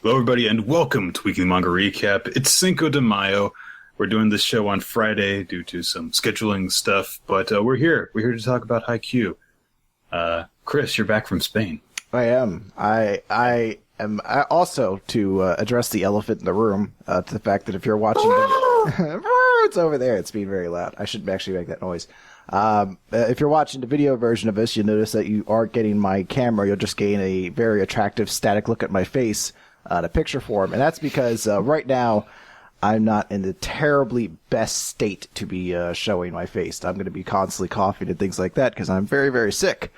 Hello, everybody, and welcome to Weekly Manga Recap. It's Cinco de Mayo. We're doing this show on Friday due to some scheduling stuff, but we're here. We're here to talk about Haikyuu. Chris, you're back from Spain. I am. I am also to address the elephant in the room, to the fact that if you're watching... it's over there. It's being very loud. I should actually make that noise. If you're watching the video version of this, you'll notice that you aren't getting my camera. You'll just gain a very attractive static look at my face. The picture form, and that's because right now I'm not in the terribly best state to be showing my face. I'm going to be constantly coughing and things like that because I'm very, very sick,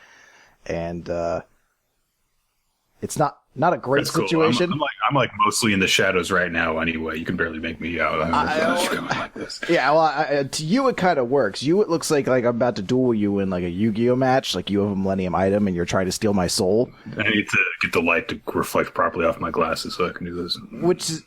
and it's not a great That's cool. situation. I'm like mostly in the shadows right now. Anyway, you can barely make me out. I'm like this. Yeah, well, to you it kind of works. You, it looks like I'm about to duel you in like a Yu-Gi-Oh match, like you have a Millennium item and you're trying to steal my soul. I need to get the light to reflect properly off my glasses so I can do this.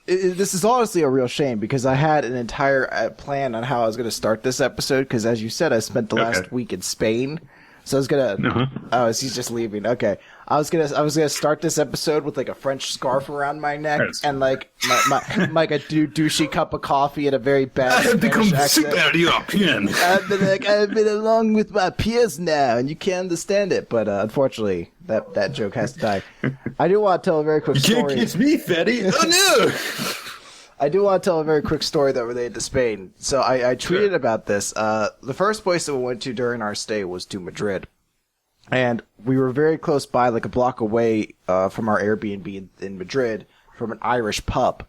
This is honestly a real shame because I had an entire plan on how I was going to start this episode because, as you said, I spent the last week in Spain. So I was gonna. Oh, he's just leaving. Okay, I was gonna start this episode with like a French scarf around my neck and like my like a douchey cup of coffee and a very bad. I have become super European. I've been along with my peers now, and you can't understand it. But unfortunately, that joke has to die. I do want to tell a very quick story. You can't kiss me, fatty. Oh no. I do want to tell a very quick story that related to Spain. So I tweeted about this. The first place that we went to during our stay was to Madrid. And we were very close by, like a block away from our Airbnb in Madrid, from an Irish pub.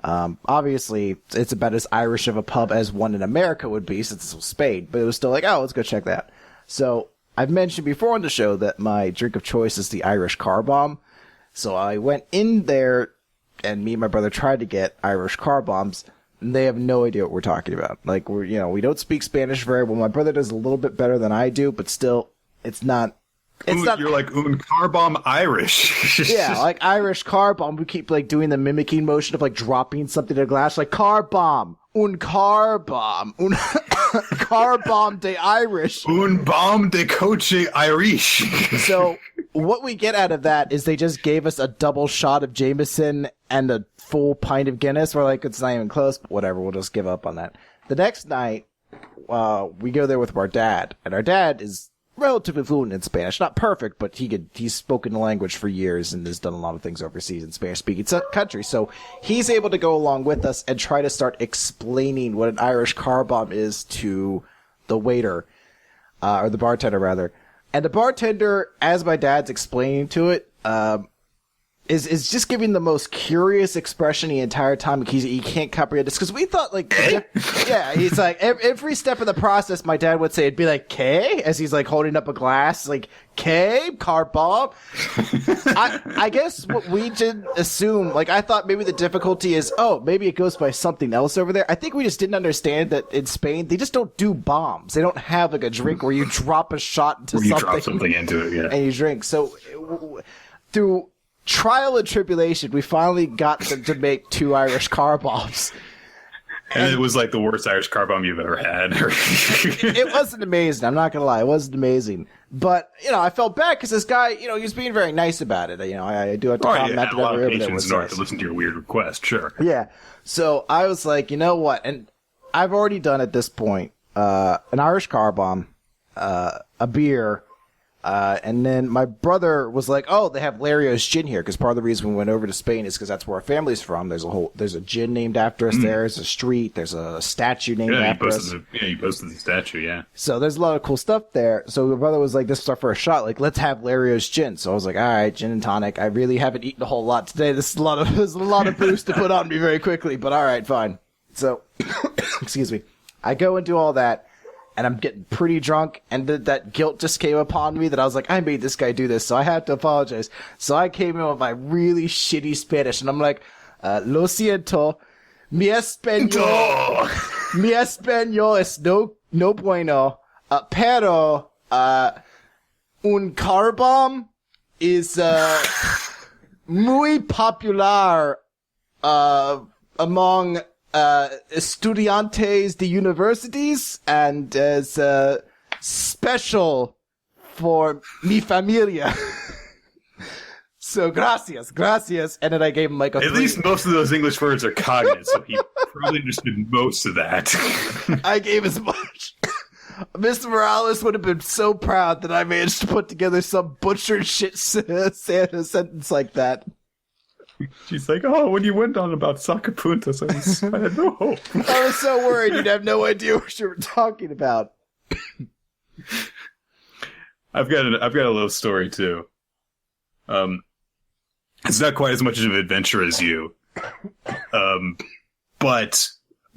Obviously, it's about as Irish of a pub as one in America would be, since it was Spain. But it was still like, oh, let's go check that. So I've mentioned before on the show that my drink of choice is the Irish car bomb. So I went in there, and me and my brother tried to get Irish car bombs, and they have no idea what we're talking about. Like, we don't speak Spanish very well. My brother does a little bit better than I do, but still, it's not. You're like, car bomb Irish. Yeah, like Irish car bomb. We keep like doing the mimicking motion of like dropping something in a glass, like car bomb, car bomb, car bomb de Irish, bomb de coche Irish. So what we get out of that is they just gave us a double shot of Jameson and a full pint of Guinness. We're like, it's not even close, but whatever, we'll just give up on that. The next night, we go there with our dad, and our dad is relatively fluent in Spanish. Not perfect, but he's spoken the language for years and has done a lot of things overseas in Spanish-speaking countries. So he's able to go along with us and try to start explaining what an Irish car bomb is to the waiter, or the bartender, rather. And the bartender, as my dad's explaining to it, is just giving the most curious expression the entire time. He can't comprehend this because we thought like, yeah, he's like every step of the process. My dad would say it'd be like K as he's like holding up a glass, like K car bomb. I guess what we did assume, like I thought maybe the difficulty is, maybe it goes by something else over there. I think we just didn't understand that in Spain they just don't do bombs. They don't have like a drink where you drop a shot into something. Drop something into it, yeah, and you drink. So through trial and tribulation, we finally got them to make 2 Irish car bombs. And it was like the worst Irish car bomb you've ever had. It wasn't amazing. I'm not going to lie. It wasn't amazing. But, I felt bad because this guy, he was being very nice about it. I do have to comment that. A lot of patience in order to listen to your weird request, sure. Yeah. So I was like, you know what? And I've already done at this point an Irish car bomb, a beer, and then my brother was like, they have Lario's gin here, because part of the reason we went over to Spain is because that's where our family's from. There's a gin named after us there. There's a street. There's a statue named after us. You posted the statue, yeah. So there's a lot of cool stuff there. So my brother was like, this is our first shot. Like, let's have Lario's gin. So I was like, all right, gin and tonic. I really haven't eaten a whole lot today. There's a lot of booze to put on me very quickly, but all right, fine. So, excuse me. I go and do all that. And I'm getting pretty drunk, and that guilt just came upon me that I was like, I made this guy do this, so I have to apologize. So I came in with my really shitty Spanish, and I'm like, lo siento, mi español es no bueno, pero un car bomb is muy popular among estudiantes de universities, and is special for mi familia. So gracias. And then I gave him like At least most of those English words are cognate, so he probably understood most of that. I gave as much. Mr. Morales would have been so proud that I managed to put together some butchered shit sentence like that. She's like, oh, when you went on about Sacapuntas, I had no hope. I was so worried you'd have no idea what you were talking about. I've got a little story too. It's not quite as much of an adventure as you, but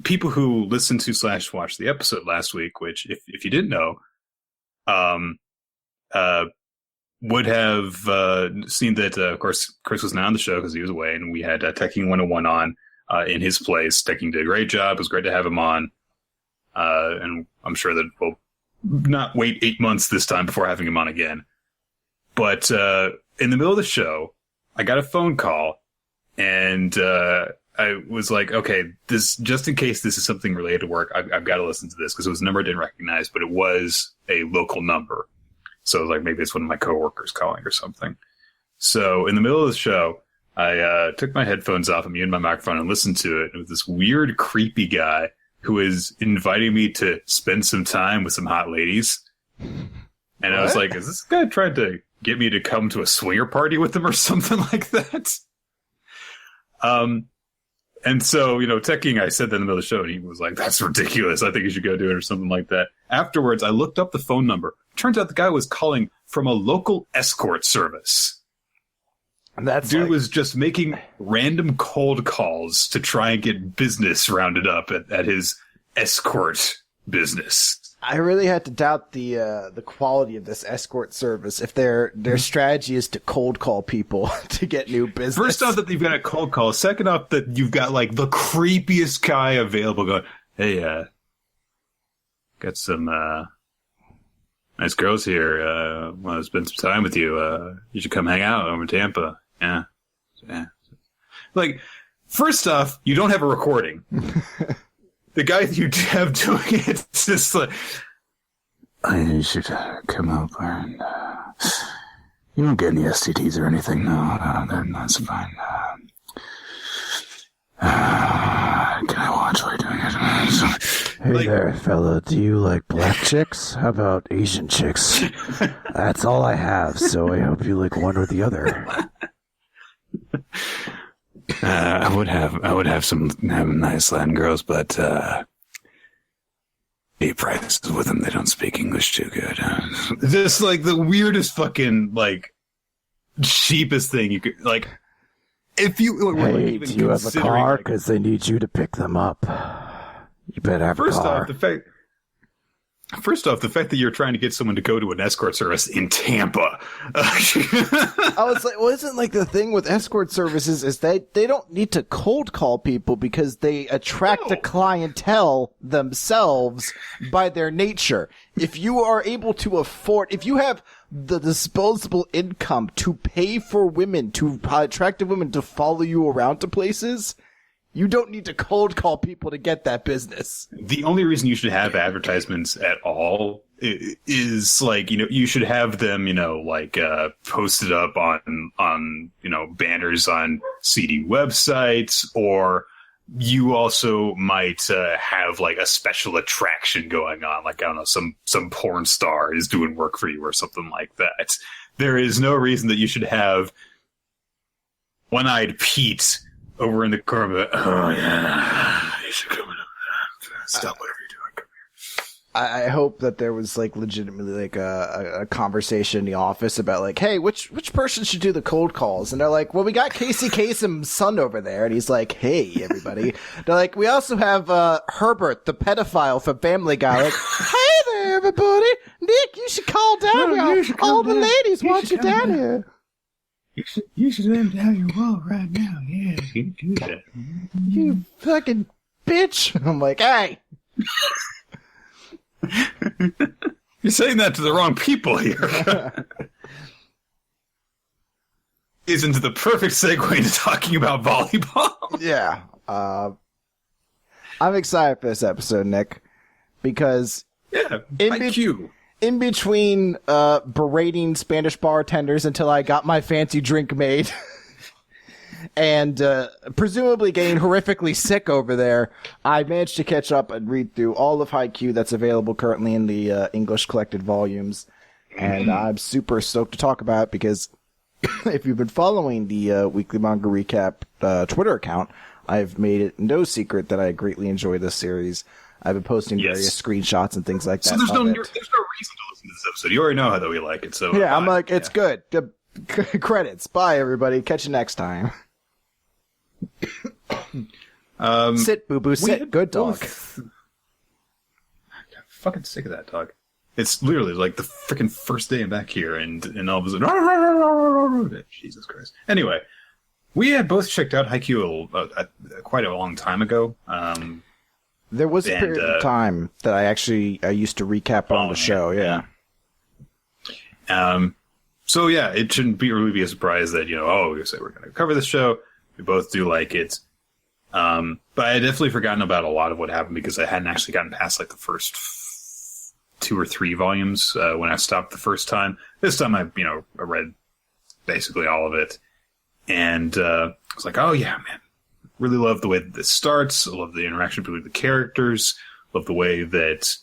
people who listened to / watched the episode last week, which if you didn't know, would have seen that, of course, Chris was not on the show because he was away, and we had Teching 101 on in his place. Teching did a great job. It was great to have him on. And I'm sure that we'll not wait 8 months this time before having him on again. But in the middle of the show, I got a phone call, and I was like, okay, this just in case this is something related to work, I've got to listen to this, because it was a number I didn't recognize, but it was a local number. So I was like, maybe it's one of my coworkers calling or something. So in the middle of the show, I took my headphones off and muted my microphone and listened to it. It was this weird, creepy guy who was inviting me to spend some time with some hot ladies. And what? I was like, is this guy trying to get me to come to a swinger party with him or something like that? And so, Teching, I said that in the middle of the show, and he was like, that's ridiculous. I think you should go do it or something like that. Afterwards, I looked up the phone number. Turns out the guy was calling from a local escort service. Dude was just making random cold calls to try and get business rounded up at his escort business. I really had to doubt the quality of this escort service if their strategy is to cold call people to get new business. First off, that you've got a cold call. Second off, that you've got like the creepiest guy available going, hey, got some nice girls here. Want to spend some time with you. You should come hang out over in Tampa. Yeah. Like, first off, you don't have a recording. The guy that you have doing it's just like, you should come over and you don't get any STDs or anything. No, that's fine. Can I watch while you're doing it? Hey there, fella. Do you like black chicks? How about Asian chicks? That's all I have, so I hope you like one or the other. I would have some nice Latin girls, but pay prices with them. They don't speak English too good. Just like the weirdest fucking like cheapest thing you could like. If you hey, do you have a car? Because they need you to pick them up. You better have a car. First off, the fact that you're trying to get someone to go to an escort service in Tampa. I was like, well, isn't like the thing with escort services is they don't need to cold call people because they attract a clientele themselves by their nature. If you are able to afford, if you have the disposable income to pay for women, to attractive women to follow you around to places, you don't need to cold call people to get that business. The only reason you should have advertisements at all is like, you should have them, posted up on banners on CD websites, or you also might have like a special attraction going on. Like, I don't know, some porn star is doing work for you or something like that. There is no reason that you should have One-Eyed Pete over in the corner, oh yeah, you should come in. Stop whatever you're doing. Come here. I hope that there was like legitimately like a conversation in the office about like, hey, which person should do the cold calls? And they're like, well, we got Casey Kasem's son over there, and he's like, hey, everybody. They're like, we also have Herbert, the pedophile from Family Guy. Like, hey there, everybody. Nick, you should call down here. All the ladies want you down here. You should let him down your wall right now. Yeah, you can do that. You fucking bitch. I'm like, hey. You're saying that to the wrong people here. Is into the perfect segue into talking about volleyball. Yeah. I'm excited for this episode, Nick, because Haikyuu. in between berating Spanish bartenders until I got my fancy drink made and presumably getting horrifically sick over there, I managed to catch up and read through all of Haikyuu that's available currently in the English collected volumes. And I'm super stoked to talk about it because if you've been following the Weekly Manga Recap Twitter account, I've made it no secret that I greatly enjoy this series. I've been posting various screenshots and things like that. So there's no reason to listen to this episode. You already know how we like it. So yeah, I'm like, it's good. Credits. Bye, everybody. Catch you next time. Sit, boo boo. Sit. Good dog. I'm fucking sick of that dog. It's literally like the freaking first day I'm back here, and all of a sudden, Jesus Christ. Anyway, we had both checked out Haikyuu quite a long time ago. There was a period of time that I used to recap on the show. Yeah. So yeah, it shouldn't really be a surprise that we say we're going to cover this show. We both do like it. But I had definitely forgotten about a lot of what happened because I hadn't actually gotten past like the first 2 or 3 volumes when I stopped the first time. This time I read basically all of it. And I was like, oh yeah, man. Really love the way that this starts. I love the interaction between the characters. Love the way that,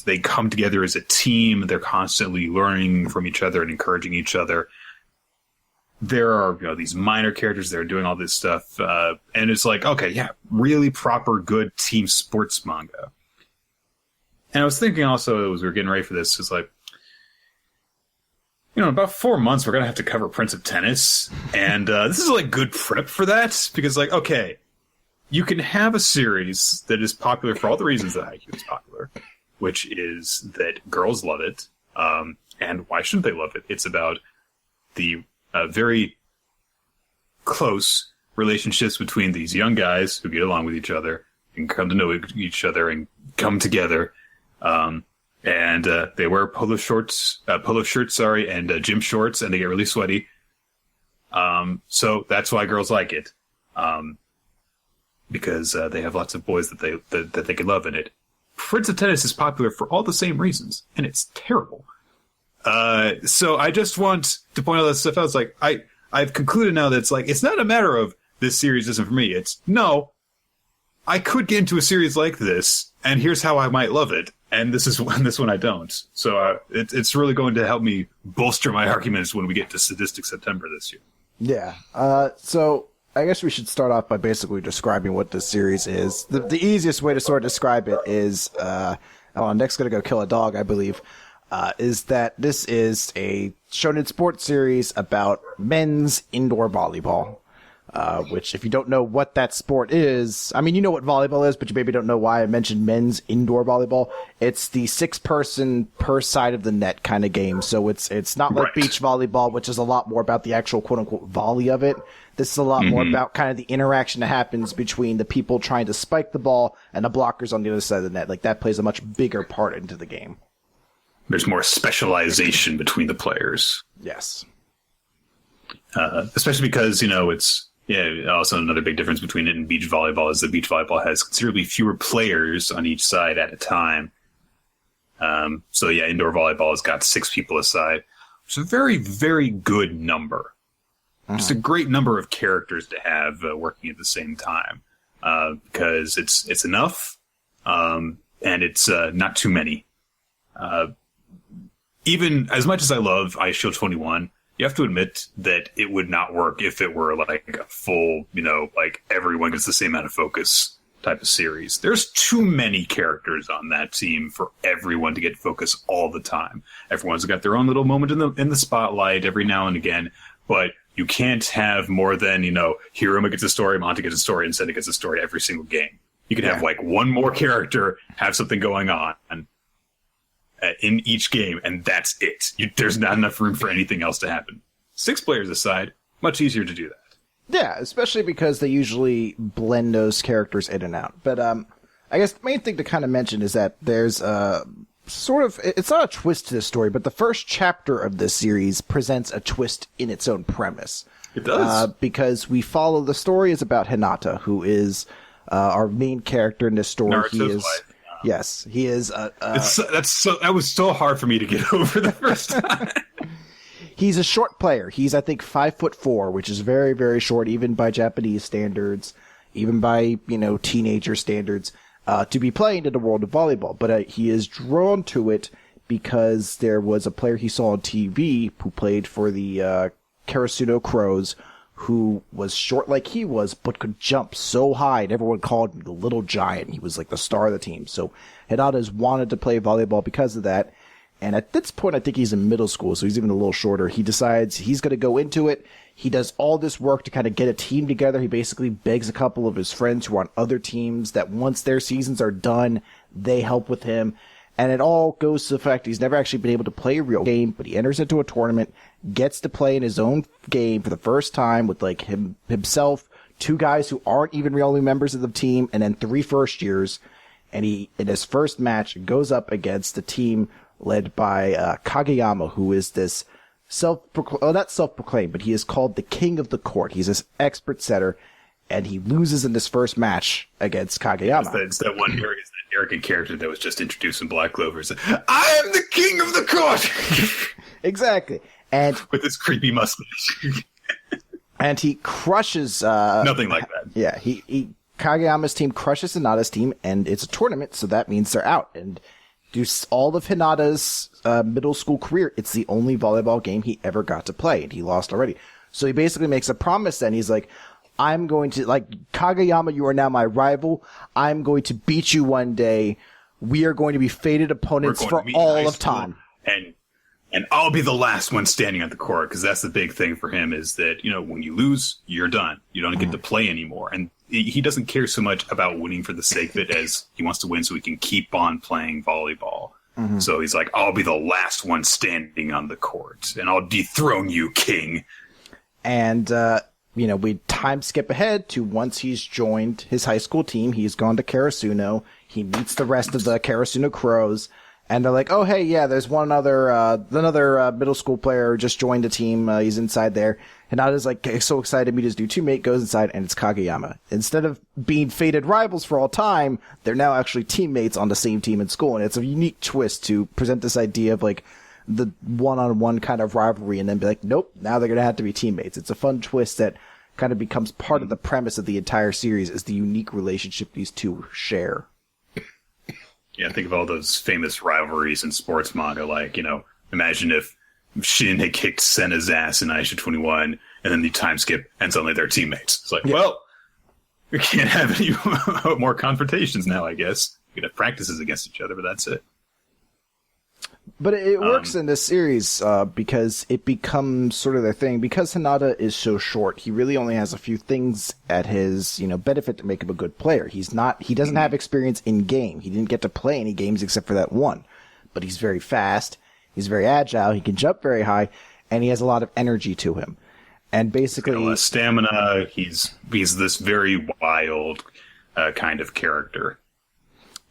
they come together as a team. They're constantly learning from each other and encouraging each other. There are, these minor characters that are doing all this stuff. And it's like, okay, yeah, really proper, good team sports manga. And I was thinking also, as we were getting ready for this, it's like, in about 4 months, we're going to have to cover Prince of Tennis. And this is like good prep for that. Because, like, okay, you can have a series that is popular for all the reasons that Haikyuu is popular, which is that girls love it. And why shouldn't they love it? It's about the very close relationships between these young guys who get along with each other and come to know each other and come together. And they wear polo shirts, and gym shorts, and they get really sweaty. So that's why girls like it. Because they have lots of boys that they can love in it. Prince of Tennis is popular for all the same reasons, and it's terrible. So I just want to point all that stuff out. It's like, I've concluded now that it's like, it's not a matter of this series isn't for me. It's, no, I could get into a series like this, and here's how I might love it. And this one I don't. So it's really going to help me bolster my arguments when we get to Sadistic September this year. Yeah. So I guess we should start off by basically describing what this series is. The easiest way to sort of describe it is, Nick's gonna go kill a dog, I believe, is that this is a shonen sports series about men's indoor volleyball. Which, if you don't know what that sport is, I mean, you know what volleyball is, but you maybe don't know why I mentioned men's indoor volleyball. It's the 6-person per side of the net kind of game. So it's not like beach volleyball, which is a lot more about the actual quote unquote volley of it. This is a lot more about kind of the interaction that happens between the people trying to spike the ball and the blockers on the other side of the net. Like, that plays a much bigger part into the game. There's more specialization between the players. Yes. Especially because, it's, also another big difference between it and beach volleyball is that beach volleyball has considerably fewer players on each side at a time. Indoor volleyball has got 6 people a side, which is a very, very good number. Just a great number of characters to have working at the same time, because it's enough, and it's not too many. Even as much as I love Eyeshield 21, you have to admit that it would not work if it were like a full, like everyone gets the same amount of focus type of series. There's too many characters on that team for everyone to get focus all the time. Everyone's got their own little moment in the spotlight every now and again, but you can't have more than, Hiruma gets a story, Monta gets a story, and Senda gets a story every single game. You can have like one more character have something going on in each game, and that's it. There's not enough room for anything else to happen. 6 players aside, much easier to do that. Yeah, especially because they usually blend those characters in and out. But I guess the main thing to kind of mention is that there's it's not a twist to the story, but the first chapter of this series presents a twist in its own premise. It does. Because we follow the story is about Hinata, who is our main character in this story. Naruto's wife. Yes, he is. That was so hard for me to get over the first time. He's a short player. He's, I think, 5'4", which is very, very short, even by Japanese standards, even by, teenager standards, to be playing in the world of volleyball. But he is drawn to it because there was a player he saw on TV who played for the Karasuno Crows, who was short like he was, but could jump so high, and everyone called him the Little Giant. He was like the star of the team. So Hinata's wanted to play volleyball because of that. And at this point, I think he's in middle school, so he's even a little shorter. He decides he's going to go into it. He does all this work to kind of get a team together. He basically begs a couple of his friends who are on other teams that once their seasons are done, they help with him. And it all goes to the fact he's never actually been able to play a real game, but he enters into a tournament, gets to play in his own game for the first time with like himself, 2 guys who aren't even really members of the team, and then 3 first years. And he, in his first match, goes up against the team led by Kageyama, who is this not self-proclaimed, but he is called the king of the court. He's this expert setter, and he loses in this first match against Kageyama. It's that one arrogant character that was just introduced in Black Clover. I am the king of the court! Exactly. And with his creepy mustache. And he crushes... Nothing like that. Yeah, Kageyama's team crushes Hinata's team, and it's a tournament, so that means they're out. And do all of Hinata's middle school career, it's the only volleyball game he ever got to play, and he lost already. So he basically makes a promise then. He's like, I'm going to, Kageyama, you are now my rival. I'm going to beat you one day. We are going to be fated opponents for all of time. And I'll be the last one standing on the court, because that's the big thing for him is that, when you lose, you're done. You don't get to play anymore. And he doesn't care so much about winning for the sake of it as he wants to win so he can keep on playing volleyball. Mm-hmm. So he's like, I'll be the last one standing on the court, and I'll dethrone you, king. And, we time skip ahead to once he's joined his high school team. He's gone to Karasuno. He meets the rest of the Karasuno Crows. And they're like, oh, hey, yeah, there's another middle school player just joined the team. He's inside there. And Hinata's like, so excited to meet his new teammate, goes inside, and it's Kageyama. Instead of being fated rivals for all time, they're now actually teammates on the same team in school. And it's a unique twist to present this idea of, the one-on-one kind of rivalry and then be like, nope, now they're going to have to be teammates. It's a fun twist that kind of becomes part of the premise of the entire series, is the unique relationship these two share. Yeah, think of all those famous rivalries in sports manga, imagine if Shin had kicked Senna's ass in Aisha 21, and then the time skip, and suddenly they're teammates. It's like, well, we can't have any more confrontations now, I guess. We could have practices against each other, but that's it. But it works in this series because it becomes sort of their thing. Because Hinata is so short, he really only has a few things at his benefit to make him a good player. He doesn't have experience in game. He didn't get to play any games except for that one. But he's very fast. He's very agile. He can jump very high, and he has a lot of energy to him. And basically, he's got a lot of stamina. He's this very wild kind of character.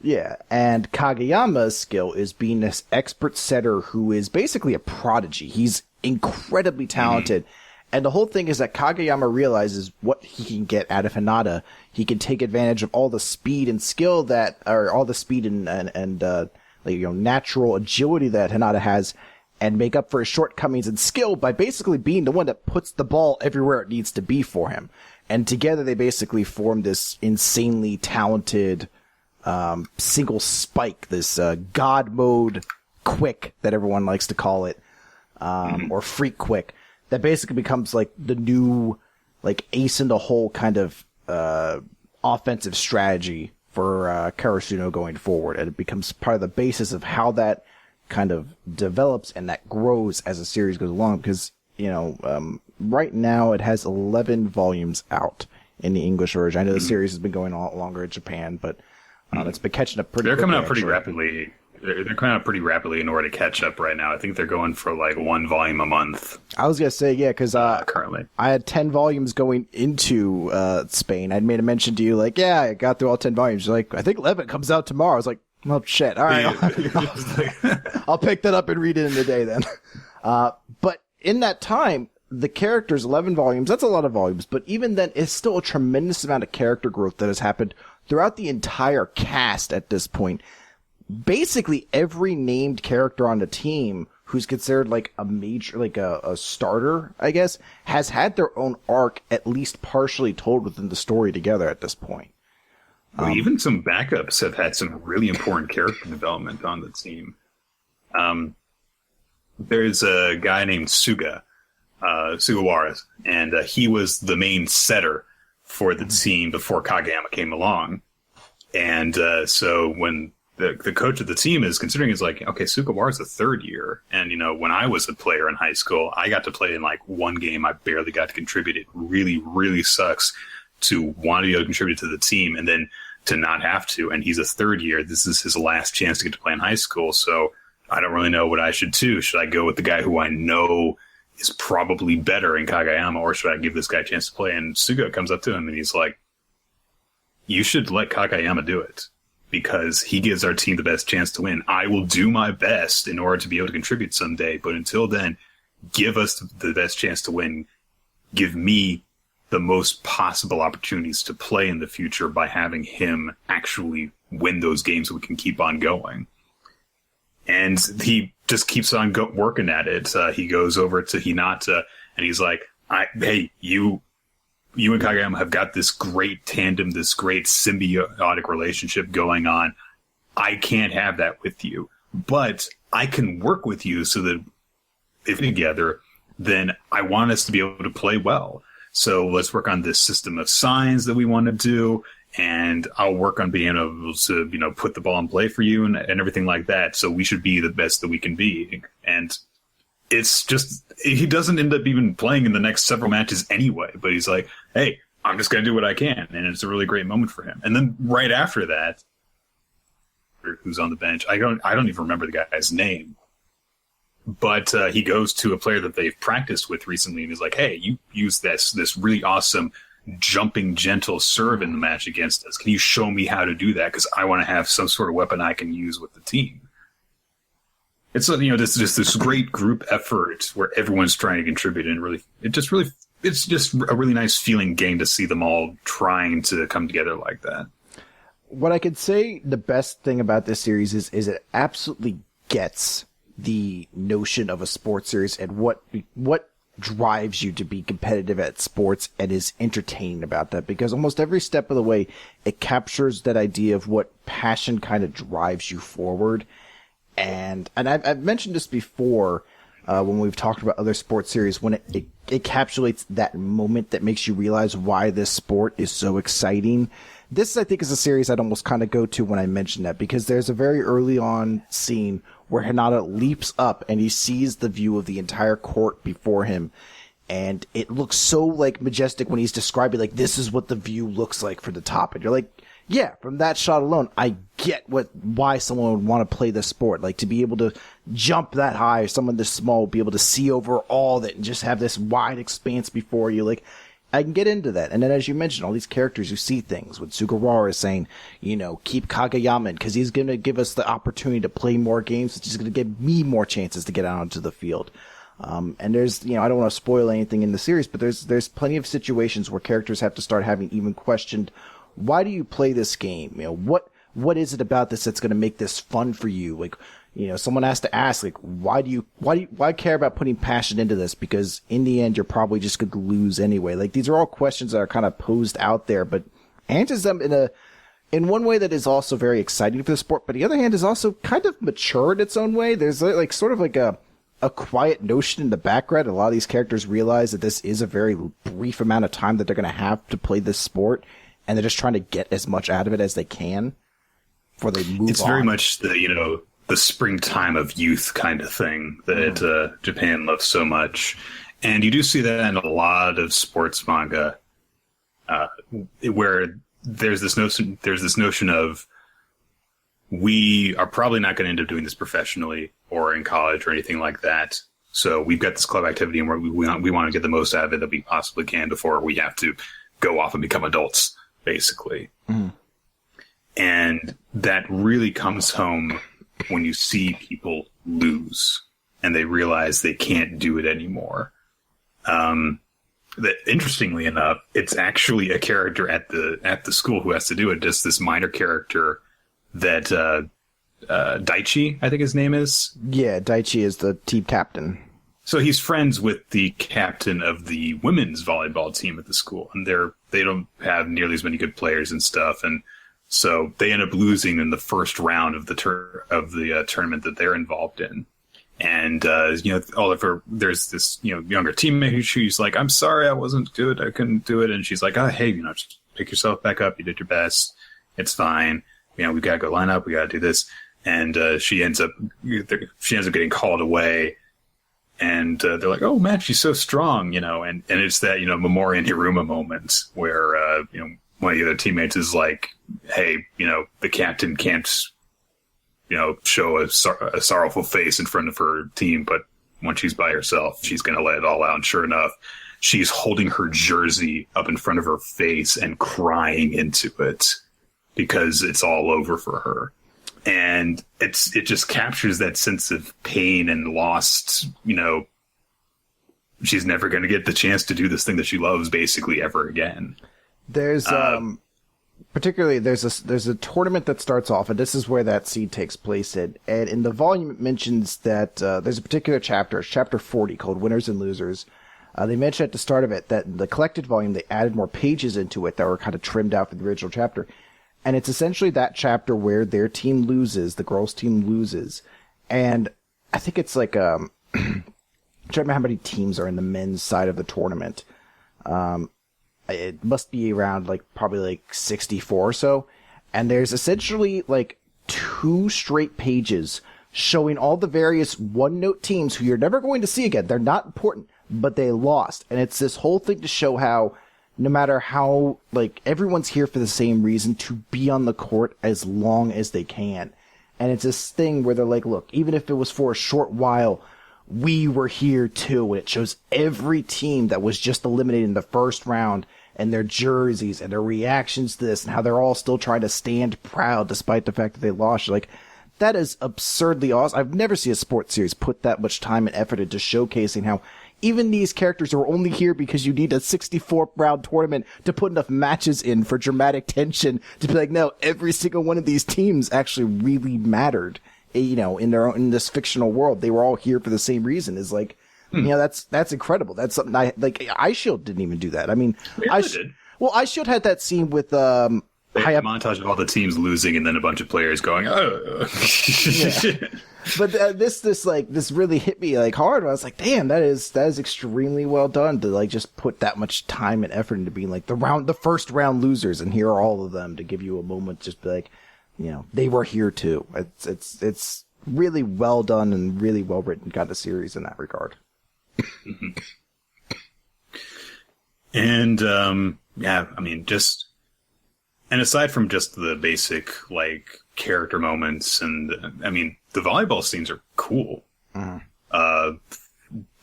Yeah, and Kageyama's skill is being this expert setter who is basically a prodigy. He's incredibly talented. And the whole thing is that Kageyama realizes what he can get out of Hinata. He can take advantage of all the speed and skill all the speed and natural agility that Hinata has, and make up for his shortcomings in skill by basically being the one that puts the ball everywhere it needs to be for him. And together they basically form this insanely talented single spike, this god mode quick that everyone likes to call it, or freak quick, that basically becomes the new ace in the hole kind of offensive strategy for Karasuno going forward, and it becomes part of the basis of how that kind of develops and that grows as the series goes along. Because right now it has 11 volumes out in the English version. I know the series has been going a lot longer in Japan, but it's been catching up pretty. They're coming out pretty rapidly. They're coming out pretty rapidly in order to catch up right now. I think they're going for 1 volume a month. I was gonna say, yeah, because currently I had 10 volumes going into Spain. I'd made a mention to you, I got through all 10 volumes. You're like, I think 11 comes out tomorrow. I was like, well, shit. All right, I'll pick that up and read it in a day then. But in that time, the characters, 11 volumes, that's a lot of volumes. But even then, it's still a tremendous amount of character growth that has happened throughout the entire cast at this point, basically every named character on the team who's considered like a major, like a starter, I guess, has had their own arc at least partially told within the story together at this point. Well, even some backups have had some really important character development on the team. There's a guy named Sugawara, and he was the main setter for the team before Kageyama came along. And so when the coach of the team is considering, is like, okay, Sugawara's a third year. And, when I was a player in high school, I got to play in like one game. I barely got to contribute. It really, really sucks to want to be able to contribute to the team and then to not have to. And he's a third year. This is his last chance to get to play in high school. So I don't really know what I should do. Should I go with the guy who I know is probably better in Kageyama, or should I give this guy a chance to play? And Suga comes up to him and he's like, you should let Kageyama do it because he gives our team the best chance to win. I will do my best in order to be able to contribute someday. But until then, give us the best chance to win. Give me the most possible opportunities to play in the future by having him actually win those games so we can keep on going. And he just keeps on working at it. He goes over to Hinata and he's like, hey, you and Kageyama have got this great tandem, this great symbiotic relationship going on. I can't have that with you, but I can work with you so that if we're together, then I want us to be able to play well. So let's work on this system of signs that we want to do, and I'll work on being able to, put the ball in play for you and everything like that. So we should be the best that we can be. And it's just, he doesn't end up even playing in the next several matches anyway, but he's like, hey, I'm just going to do what I can. And it's a really great moment for him. And then right after that, who's on the bench, I don't even remember the guy's name. But he goes to a player that they've practiced with recently and is like, hey, you used this really awesome jumping gentle serve in the match against us. Can you show me how to do that? Because I want to have some sort of weapon I can use with the team. It's just this great group effort where everyone's trying to contribute, and it's just a really nice feeling game to see them all trying to come together like that. What I could say the best thing about this series is it absolutely gets the notion of a sports series and what drives you to be competitive at sports and is entertaining about that, because almost every step of the way it captures that idea of what passion kind of drives you forward. And I've mentioned this before when we've talked about other sports series, when it encapsulates that moment that makes you realize why this sport is so exciting. This, I think, is a series I'd almost kind of go to when I mention that, because there's a very early on scene where Hinata leaps up and he sees the view of the entire court before him. And it looks so like majestic when he's describing, like, this is what the view looks like for the top. And you're like, yeah, from that shot alone, I get why someone would want to play this sport. Like, to be able to jump that high, or someone this small, be able to see over all that and just have this wide expanse before you. Like, I can get into that. And then, as you mentioned, all these characters who see things, with Sugawara saying, keep Kageyama in, because he's going to give us the opportunity to play more games, which is going to give me more chances to get out onto the field. And there's, I don't want to spoil anything in the series, but there's plenty of situations where characters have to start having even questioned, why do you play this game? What is it about this that's going to make this fun for you? Like, someone has to ask, like, why care about putting passion into this? Because in the end, you're probably just going to lose anyway. Like, these are all questions that are kind of posed out there, but answers them in one way that is also very exciting for the sport, but the other hand is also kind of mature in its own way. There's like sort of like a quiet notion in the background. A lot of these characters realize that this is a very brief amount of time that they're going to have to play this sport, and they're just trying to get as much out of it as they can before they move on. It's very much the springtime of youth kind of thing that Japan loves so much. And you do see that in a lot of sports manga, where there's this notion of, we are probably not going to end up doing this professionally or in college or anything like that. So we've got this club activity, and we want to get the most out of it that we possibly can before we have to go off and become adults, basically. Mm. And that really comes home when you see people lose and they realize they can't do it anymore. that interestingly enough, it's actually a character at the school who has to do it. Just this minor character that Daichi, I think his name is. Yeah, Daichi is the team captain. So he's friends with the captain of the women's volleyball team at the school, and they don't have nearly as many good players and stuff, and so they end up losing in the first round of the tournament that they're involved in. And Oliver, there's this younger teammate who she's like, "I'm sorry, I wasn't good, I couldn't do it," and she's like, "Oh, hey, just pick yourself back up. You did your best. It's fine. We gotta go line up. We gotta do this." And she ends up getting called away. And they're like, "Oh man, she's so strong," and it's that Memori and Hiruma moment where one of the other teammates is like, "Hey, the captain can't show a sorrowful face in front of her team, but when she's by herself, she's gonna let it all out." And sure enough, she's holding her jersey up in front of her face and crying into it because it's all over for her. And it just captures that sense of pain and lost, she's never going to get the chance to do this thing that she loves basically ever again. There's particularly there's a tournament that starts off, and this is where that scene takes place in. And in the volume it mentions that there's a particular chapter, chapter 40, called Winners and Losers. They mentioned at the start of it that in the collected volume they added more pages into it that were kind of trimmed out from the original chapter. And it's essentially that chapter where their team loses, the girls' team loses. And I think it's like, I'm trying to remember how many teams are in the men's side of the tournament. It must be around probably 64 or so. And there's essentially 2 straight pages showing all the various one-note teams who you're never going to see again. They're not important, but they lost. And it's this whole thing to show how, no matter how, everyone's here for the same reason, to be on the court as long as they can. And it's this thing where they're like, look, even if it was for a short while, we were here too. And it shows every team that was just eliminated in the first round and their jerseys and their reactions to this and how they're all still trying to stand proud despite the fact that they lost. That is absurdly awesome. I've never seen a sports series put that much time and effort into showcasing how even these characters are only here because you need a 64-round tournament to put enough matches in for dramatic tension to be like, no, every single one of these teams actually really mattered. In this fictional world, they were all here for the same reason. Is that's incredible. That's something Eyeshield didn't even do that. I mean, Eyeshield had that scene with they had a montage of all the teams losing and then a bunch of players going, "Oh." Yeah. But this really hit me hard. I was like, damn, that is extremely well done to just put that much time and effort into being the first round losers, and here are all of them to give you a moment, just be they were here too. It's really well done and really well written kind of series in that regard. And and aside from just the basic character moments, and the volleyball scenes are cool.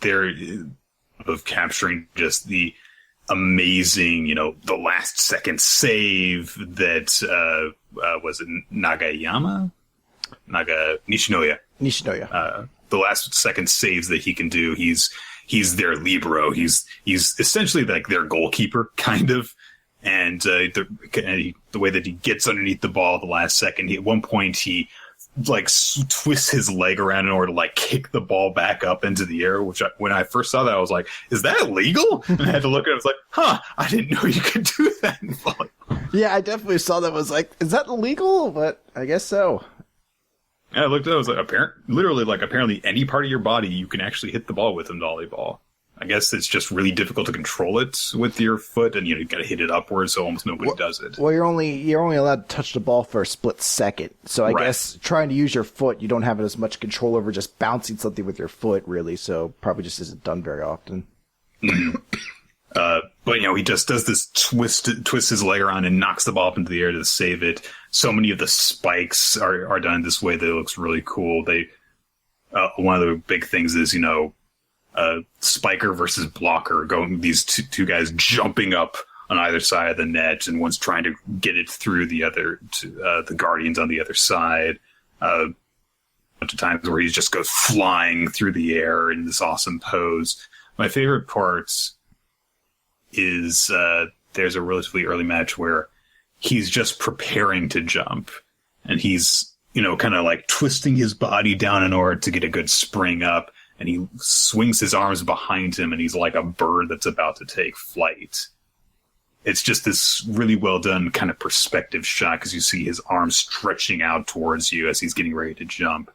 They're of capturing just the amazing, the last second save that was it Nishinoya. The last second saves that he can do. He's their libero. He's essentially their goalkeeper, kind of. And the way that he gets underneath the ball at the last second, at one point he twists his leg around in order to kick the ball back up into the air. Which when I first saw that, I was like, "Is that illegal?" And I had to look at it. I was like, "Huh, I didn't know you could do that in volleyball." Yeah, I definitely saw that. Was like, "Is that illegal?" But I guess so. Yeah, I looked at it. I was like, apparently any part of your body you can actually hit the ball with in volleyball. I guess it's just really difficult to control it with your foot, and you've got to hit it upwards, so almost nobody does it. Well, you're only allowed to touch the ball for a split second. So I guess trying to use your foot, you don't have as much control over just bouncing something with your foot, really. So probably just isn't done very often. But he just does this twists his leg around and knocks the ball up into the air to save it. So many of the spikes are done this way that it looks really cool. One of the big things is spiker versus blocker, going these two guys jumping up on either side of the net, and one's trying to get it through the other to the guardians on the other side. A bunch of times where he just goes flying through the air in this awesome pose. My favorite parts is there's a relatively early match where he's just preparing to jump, and he's, kind of like twisting his body down in order to get a good spring up, and he swings his arms behind him, and he's like a bird that's about to take flight. It's just this really well done kind of perspective shot, because you see his arms stretching out towards you as he's getting ready to jump.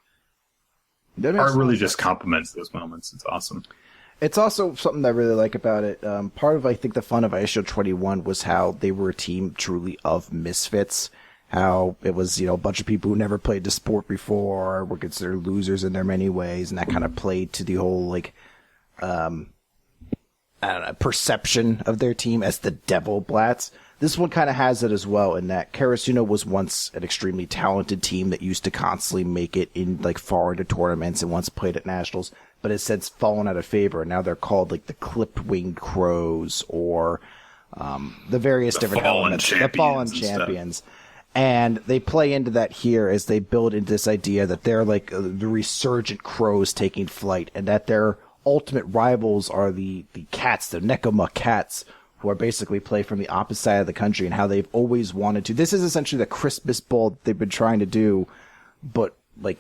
Art really just complements those moments. It's awesome. It's also something that I really like about it. Part of, I think, the fun of Eyeshield 21 was how they were a team truly of misfits. How it was, a bunch of people who never played the sport before, were considered losers in their many ways, and that kind of played to the whole, perception of their team as the Devil Blats. This one kind of has it as well, in that Karasuno was once an extremely talented team that used to constantly make it in, far into tournaments and once played at nationals, but has since fallen out of favor. Now they're called, the Clipped-Winged Crows, or the various different elements. The Fallen Champions. And they play into that here as they build into this idea that they're the resurgent crows taking flight, and that their ultimate rivals are the cats, the Nekoma cats, who are basically play from the opposite side of the country, and how they've always wanted to. This is essentially the Christmas ball that they've been trying to do, but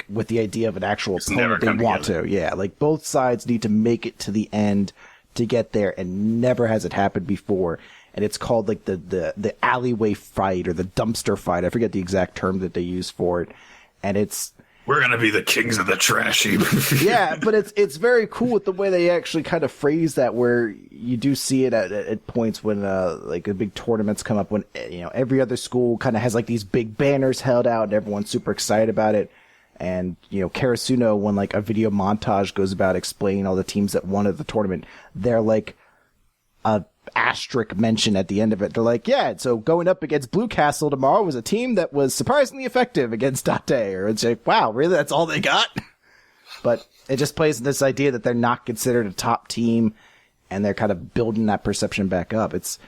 with the idea of an actual opponent they want to. Yeah, both sides need to make it to the end to get there, and never has it happened before. And it's called the alleyway fight, or the dumpster fight. I forget the exact term that they use for it. And we're gonna be the kings of the trash heap. Yeah, but it's very cool with the way they actually kind of phrase that, where you do see it at points when the big tournaments come up, when every other school kind of has these big banners held out and everyone's super excited about it. And Karasuno, when a video montage goes about explaining all the teams that won at the tournament, they're a asterisk mention at the end of it. They're yeah, so going up against Blue Castle tomorrow was a team that was surprisingly effective against Date. Or it's wow, really? That's all they got? But it just plays in this idea that they're not considered a top team, and they're kind of building that perception back up. It's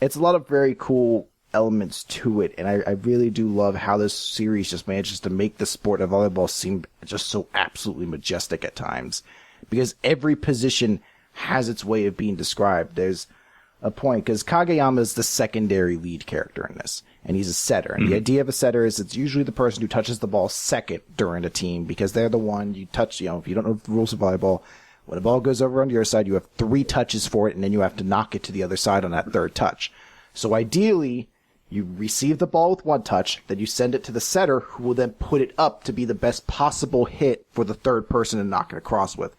a lot of very cool elements to it, and I really do love how this series just manages to make the sport of volleyball seem just so absolutely majestic at times, because every position has its way of being described. There's a point, because Kageyama is the secondary lead character in this, and he's a setter. And the idea of a setter is it's usually the person who touches the ball second during a team, because they're the one you touch. If you don't know the rules of volleyball, when a ball goes over on your side, you have 3 touches for it, and then you have to knock it to the other side on that 3rd touch. So ideally, you receive the ball with 1 touch, then you send it to the setter, who will then put it up to be the best possible hit for the 3rd person to knock it across with.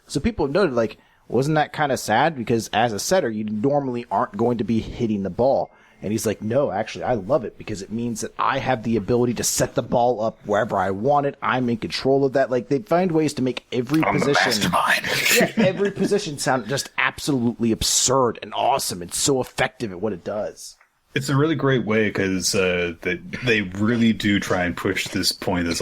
So people have noted, wasn't that kind of sad? Because as a setter, you normally aren't going to be hitting the ball. And he's no, actually, I love it, because it means that I have the ability to set the ball up wherever I want it. I'm in control of that. They find ways to make every position, every position sound just absolutely absurd and awesome, and so effective at what it does. It's a really great way, because they really do try and push this point as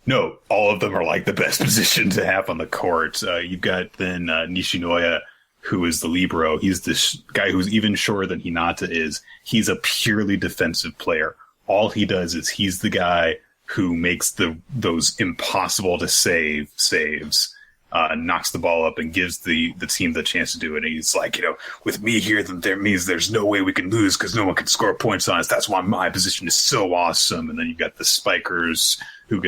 no, all of them are the best position to have on the court. You've got then Nishinoya, who is the libero. He's this guy who's even shorter than Hinata is. He's a purely defensive player. All he does is he's the guy who makes those impossible to save saves, knocks the ball up and gives the team the chance to do it. And he's with me here, that means there's no way we can lose, because no one can score points on us. That's why my position is so awesome. And then you've got the spikers who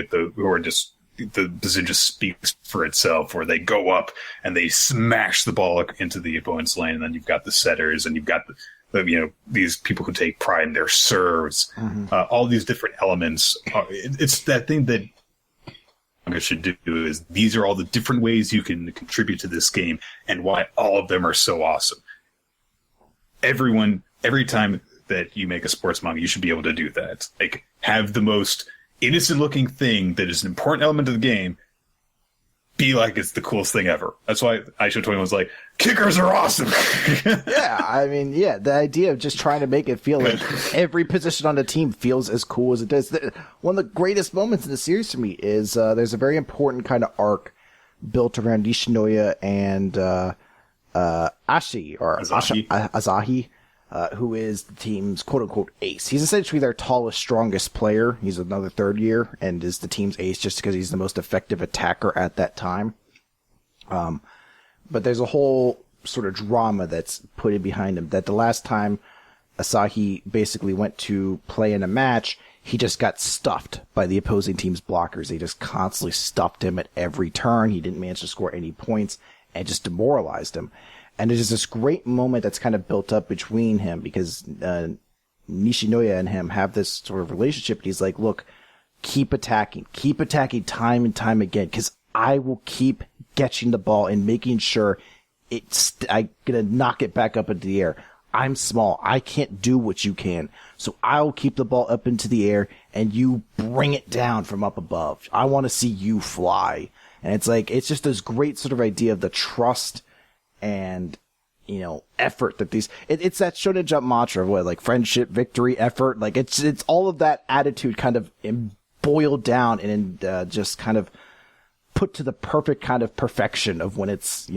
are just, the position just speaks for itself, where they go up and they smash the ball into the opponent's lane. And then you've got the setters, and you've got these people who take pride in their serves. All these different elements. It's that thing that Manga should do, is these are all the different ways you can contribute to this game, and why all of them are so awesome. Every time that you make a sports manga, you should be able to do that. Have the most innocent looking thing that is an important element of the game be it's the coolest thing ever. That's why Eyeshield 21 was kickers are awesome. Yeah, the idea of just trying to make it feel every position on the team feels as cool as it does. One of the greatest moments in the series for me is there's a very important kind of arc built around Nishinoya and Asahi, who is the team's quote-unquote ace. He's essentially their tallest, strongest player. He's another 3rd year, and is the team's ace just because he's the most effective attacker at that time. But there's a whole sort of drama that's put in behind him. That the last time Asahi basically went to play in a match, he just got stuffed by the opposing team's blockers. They just constantly stuffed him at every turn. He didn't manage to score any points and just demoralized him. And there's this great moment that's kind of built up between him because Nishinoya and him have this sort of relationship. And he's like, look, keep attacking time and time again, because I will keep catching the ball and making sure I'm going to knock it back up into the air. I'm small. I can't do what you can. So I'll keep the ball up into the air and you bring it down from up above. I want to see you fly. And it's like, it's just this great sort of idea of the trust and, effort that it's that Shonen Jump mantra of like friendship, victory, effort. Like it's all of that attitude kind of boiled down and just kind of put to the perfect kind of perfection of when it's,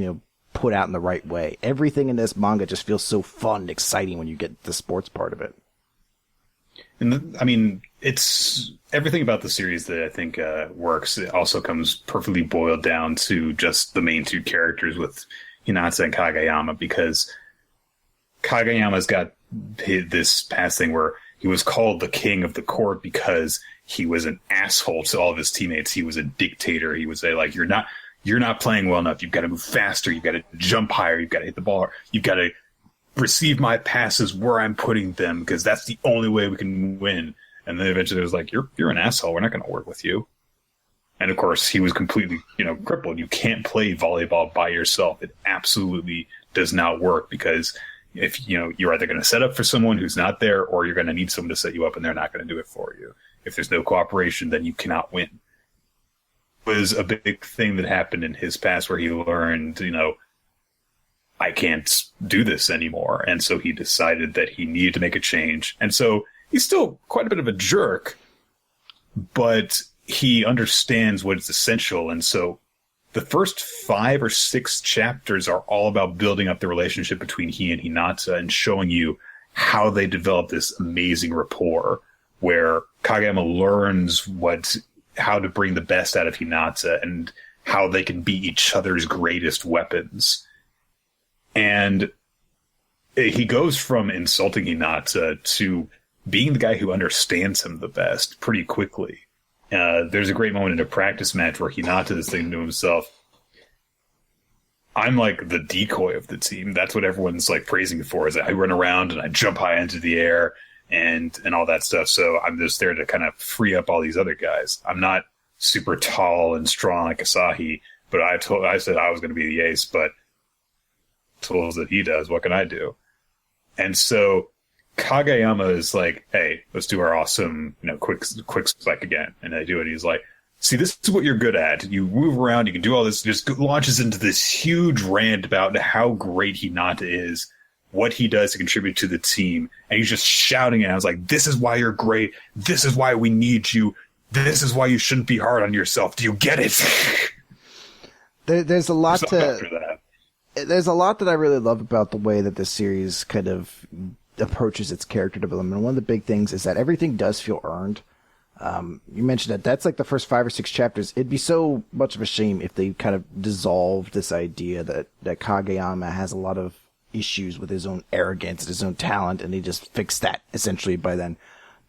put out in the right way. Everything in this manga just feels so fun and exciting when you get the sports part of it. And it's everything about the series that I think works. It also comes perfectly boiled down to just the main two characters with Hinata and Kageyama, because Kageyama's got this past thing where he was called the king of the court because he was an asshole to all of his teammates. He was a dictator. He would say, like, you're not playing well enough. You've got to move faster. You've got to jump higher. You've got to hit the ball. You've got to receive my passes where I'm putting them, because that's the only way we can win. And then eventually it was like, you're an asshole. We're not going to work with you. And of course, he was completely, crippled. You can't play volleyball by yourself. It absolutely does not work, because if, you're either going to set up for someone who's not there, or you're going to need someone to set you up and they're not going to do it for you. If there's no cooperation, then you cannot win. Was a big thing that happened in his past where he learned, I can't do this anymore. And so he decided that he needed to make a change. And so he's still quite a bit of a jerk, but he understands what is essential. And so the first 5 or 6 chapters are all about building up the relationship between he and Hinata and showing you how they develop this amazing rapport where Kageyama learns how to bring the best out of Hinata and how they can be each other's greatest weapons. And he goes from insulting Hinata to being the guy who understands him the best pretty quickly. There's a great moment in a practice match where Hinata is thinking to himself, I'm like the decoy of the team. That's what everyone's like praising me for, is that I run around and I jump high into the air and all that stuff. So I'm just there to kind of free up all these other guys. I'm not super tall and strong like Asahi, but I said I was going to be the ace, but tools that he does, what can I do? And so Kageyama is like, hey, let's do our awesome, quick spike again. And I do it. He's like, see, this is what you're good at. You move around, you can do all this, just launches into this huge rant about how great Hinata is, what he does to contribute to the team. And he's just shouting it. I was like, this is why you're great. This is why we need you. This is why you shouldn't be hard on yourself. Do you get it? There's a lot There's a lot that I really love about the way that this series kind of approaches its character development. And one of the big things is that everything does feel earned. You mentioned that's like the first 5 or 6 chapters. It'd be so much of a shame if they kind of dissolved this idea that Kageyama has a lot of issues with his own arrogance and his own talent, and they just fixed that essentially by then.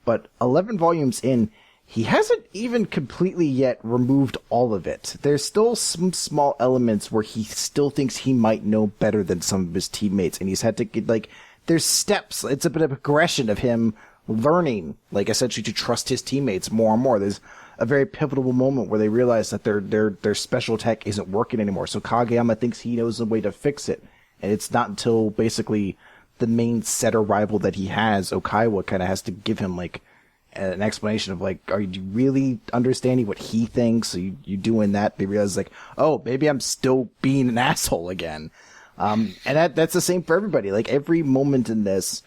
But 11 volumes in, he hasn't even completely yet removed all of it. There's still some small elements where he still thinks he might know better than some of his teammates, and he's had to get, there's steps. It's a bit of a progression of him learning, essentially to trust his teammates more and more. There's a very pivotal moment where they realize that their special tech isn't working anymore. So Kageyama thinks he knows the way to fix it. And it's not until basically the main setter rival that he has, Okaiwa, kind of has to give him an explanation of are you really understanding what he thinks? So you doing that? They realize oh, maybe I'm still being an asshole again. And that's the same for everybody. Every moment in this,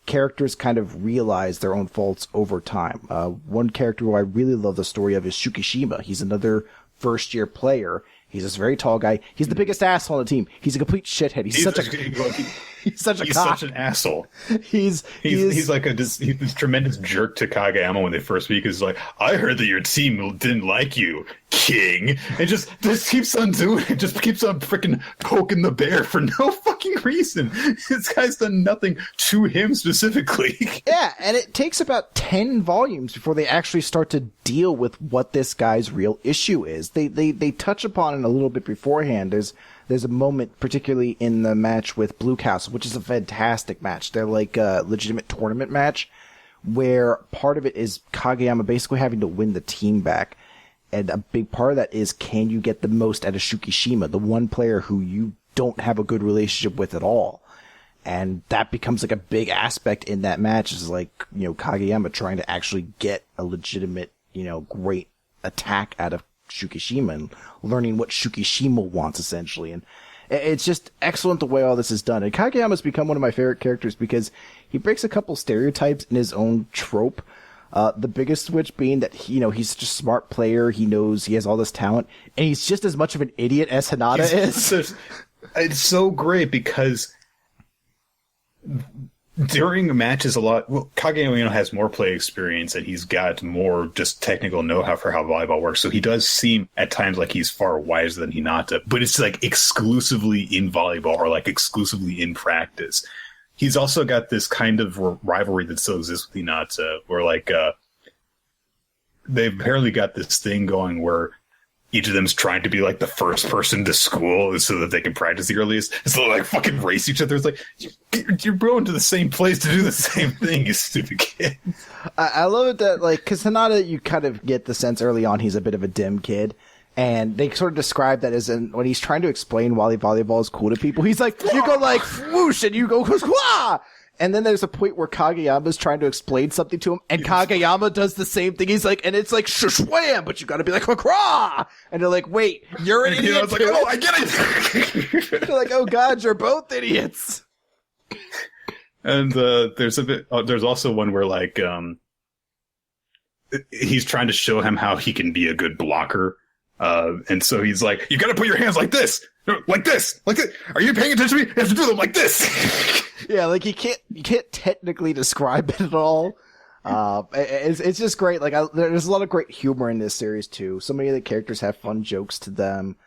characters kind of realize their own faults over time. One character who I really love the story of is Shukishima. He's another first-year player. He's this very tall guy. He's the biggest asshole on the team. He's a complete shithead. He's such a... He's such a he's cock. such an asshole. He's like he's this tremendous jerk to Kageyama when they first meet. He's like, I heard that your team didn't like you, King, and just keeps on doing it. Just keeps on freaking poking the bear for no fucking reason. This guy's done nothing to him specifically. Yeah, and it takes about 10 volumes before they actually start to deal with what this guy's real issue is. They touch upon it a little bit beforehand. There's a moment, particularly in the match with Blue Castle, which is a fantastic match. They're like a legitimate tournament match, where part of it is Kageyama basically having to win the team back. And a big part of that is, can you get the most out of Shukishima, the one player who you don't have a good relationship with at all? And that becomes like a big aspect in that match, is like, Kageyama trying to actually get a legitimate, great attack out of Shukishima and learning what Shukishima wants, essentially. And it's just excellent the way all this is done. And Kageyama's become one of my favorite characters because he breaks a couple stereotypes in his own trope. The biggest which being that, he's such a smart player. He knows he has all this talent, and he's just as much of an idiot as Hinata is. It's so great because during matches Kageyama has more play experience and he's got more just technical know-how for how volleyball works. So he does seem at times like he's far wiser than Hinata, but it's like exclusively in volleyball or like exclusively in practice. He's also got this kind of rivalry that still exists with Hinata, where like they've apparently got this thing going where each of them's trying to be like the first person to school so that they can practice the earliest. And so they like fucking race each other. It's like, you're going to the same place to do the same thing, you stupid kid. I love it that, like, because Hinata, you kind of get the sense early on he's a bit of a dim kid. And they sort of describe that as when he's trying to explain why volleyball is cool to people, he's like, you go like whoosh and you go wah! And then there's a point where Kageyama's trying to explain something to him, and Kageyama does the same thing. He's like, and it's like shwam, but you gotta be like craw. And they're like, wait, you're an idiot. I was like, oh, I get it. They're like, oh god, you're both idiots. And there's also one where like he's trying to show him how he can be a good blocker. And so he's like, you gotta put your hands like this. Like this. Are you paying attention to me? You have to do them like this. Yeah, like you can't technically describe it at all. It's just great. Like there's a lot of great humor in this series too. So many of the characters have fun jokes to them.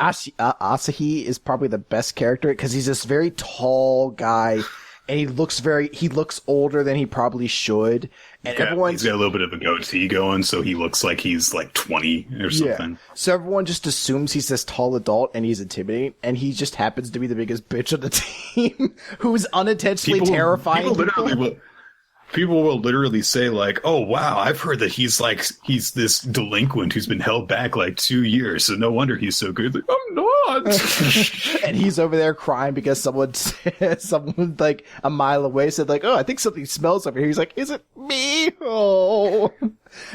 Asahi is probably the best character because he's this very tall guy, and he looks older than he probably should. And he's got a little bit of a goatee going, so he looks like he's like 20 or something. Yeah. So everyone just assumes he's this tall adult and he's intimidating, and he just happens to be the biggest bitch on the team who's unintentionally terrifying people. People will literally say like, oh wow, I've heard that he's this delinquent who's been held back like 2 years, so no wonder he's so good. Like, I'm not. And he's over there crying because someone like a mile away said like, oh, I think something smells over here. He's like, is it me? Oh.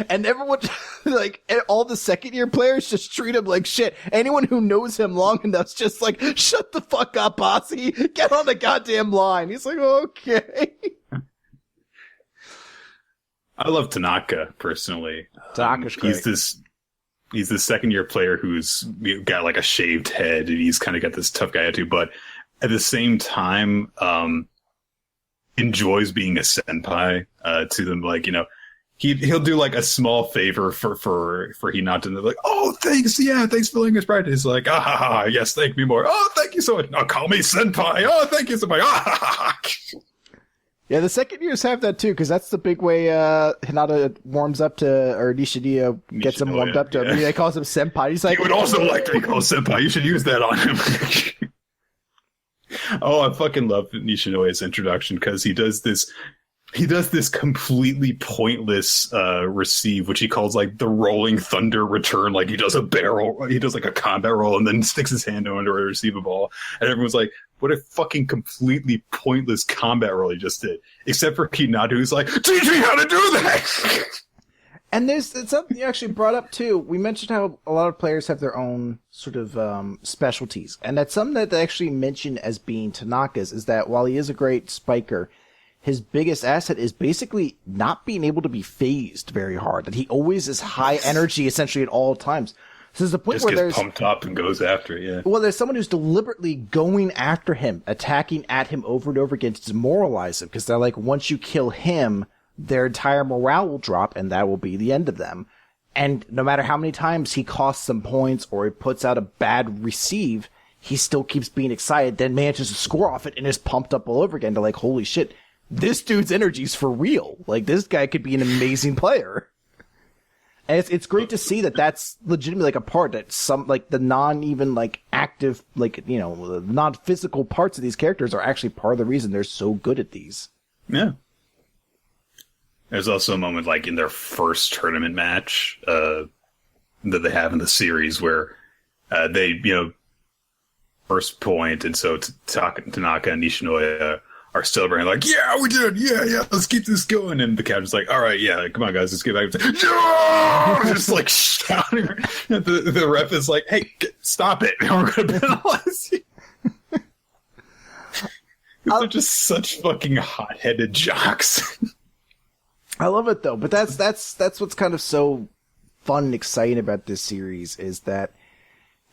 And everyone, like, all the second year players just treat him like shit. Anyone who knows him long enough's just like, shut the fuck up, Bossy. Get on the goddamn line. He's like, okay. I love Tanaka personally. Tanaka's great. He's this second year player who's got like a shaved head and he's kind of got this tough guy attitude, but at the same time, enjoys being a senpai to them. Like, he'll do like a small favor for Hinata, and they're like, oh, thanks, yeah, thanks for letting us practice. He's like, yes, thank me more. Oh, thank you so much. No, call me senpai. Oh, thank you senpai. Yeah, the second years have that too, because that's the big way Hinata warms up to, or Nishinoya gets him warmed up to him. He calls him senpai. He's like, he would also like to be called senpai. You should use that on him. Oh, I fucking love Nishinoya's introduction because he does this completely pointless receive, which he calls like the rolling thunder return. Like he does like a combat roll and then sticks his hand under to receive a ball, and everyone's like, what a fucking completely pointless combat roll he just did. Except for Hinata, who's like, teach me how to do that! And it's something you actually brought up too. We mentioned how a lot of players have their own sort of specialties. And that's something that they actually mentioned as being Tanaka's, is that while he is a great spiker, his biggest asset is basically not being able to be phased very hard. That he always is high energy essentially at all times. So there's a point Just where gets there's pumped up and goes after it, yeah. well, there's someone who's deliberately going after him, attacking at him over and over again to demoralize him, because they're like, once you kill him, their entire morale will drop, and that will be the end of them. And no matter how many times he costs some points or he puts out a bad receive, he still keeps being excited, then manages to score off it and is pumped up all over again to like, holy shit, this dude's energy's for real. Like, this guy could be an amazing player. And it's great to see that that's legitimately like a part that some, like the non-even like active, like, you know, the non-physical parts of these characters are actually part of the reason they're so good at these. Yeah. There's also a moment like in their first tournament match that they have in the series where they, you know, first point, and so Tanaka and Nishinoya are celebrating like, yeah, we did, yeah, let's keep this going. And the captain's like, all right, yeah, come on, guys, let's get back. Just like shouting. The ref is like, hey, stop it, we're going to penalize you. They're just such fucking hot-headed jocks. I love it though, but that's what's kind of so fun and exciting about this series is that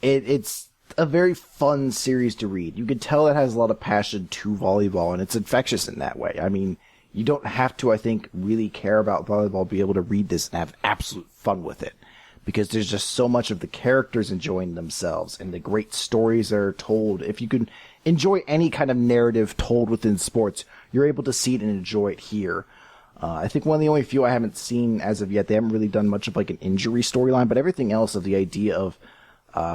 it's a very fun series to read. You can tell it has a lot of passion to volleyball, and it's infectious in that way. I mean, you don't have to, I think, really care about volleyball, be able to read this and have absolute fun with it, because there's just so much of the characters enjoying themselves and the great stories that are told. If you can enjoy any kind of narrative told within sports, you're able to see it and enjoy it here. I think one of the only few I haven't seen as of yet, they haven't really done much of like an injury storyline, but everything else of the idea of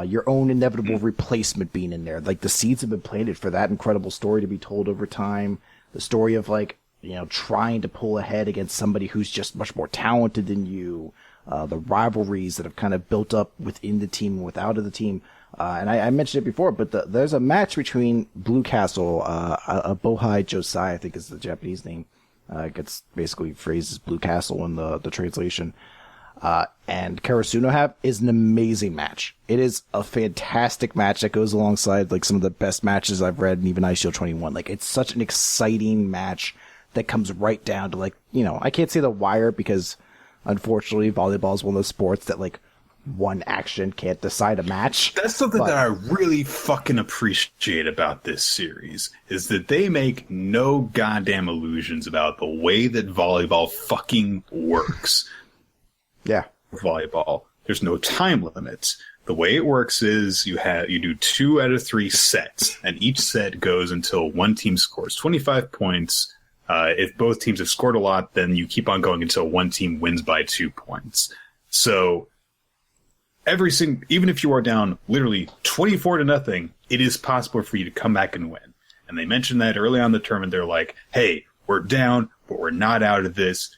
your own inevitable replacement being in there. Like, the seeds have been planted for that incredible story to be told over time. The story of, like, you know, trying to pull ahead against somebody who's just much more talented than you. The rivalries that have kind of built up within the team and without the team. And I mentioned it before, but there's a match between Blue Castle, Bohai Josai, I think is the Japanese name. It gets basically phrased as Blue Castle in the translation. And Karasuno have is an amazing match. It is a fantastic match that goes alongside like some of the best matches I've read in even Eyeshield 21. Like, it's such an exciting match that comes right down to, like, you know, I can't say the wire because unfortunately volleyball is one of those sports that like one action can't decide a match. That's something that I really fucking appreciate about this series, is that they make no goddamn illusions about the way that volleyball fucking works. Yeah. Volleyball. There's no time limits. The way it works is you do 2 out of 3 sets, and each set goes until one team scores 25 points. If both teams have scored a lot, then you keep on going until one team wins by 2 points. So even if you are down literally 24-0, it is possible for you to come back and win. And they mentioned that early on in the tournament. They're like, hey, we're down, but we're not out of this.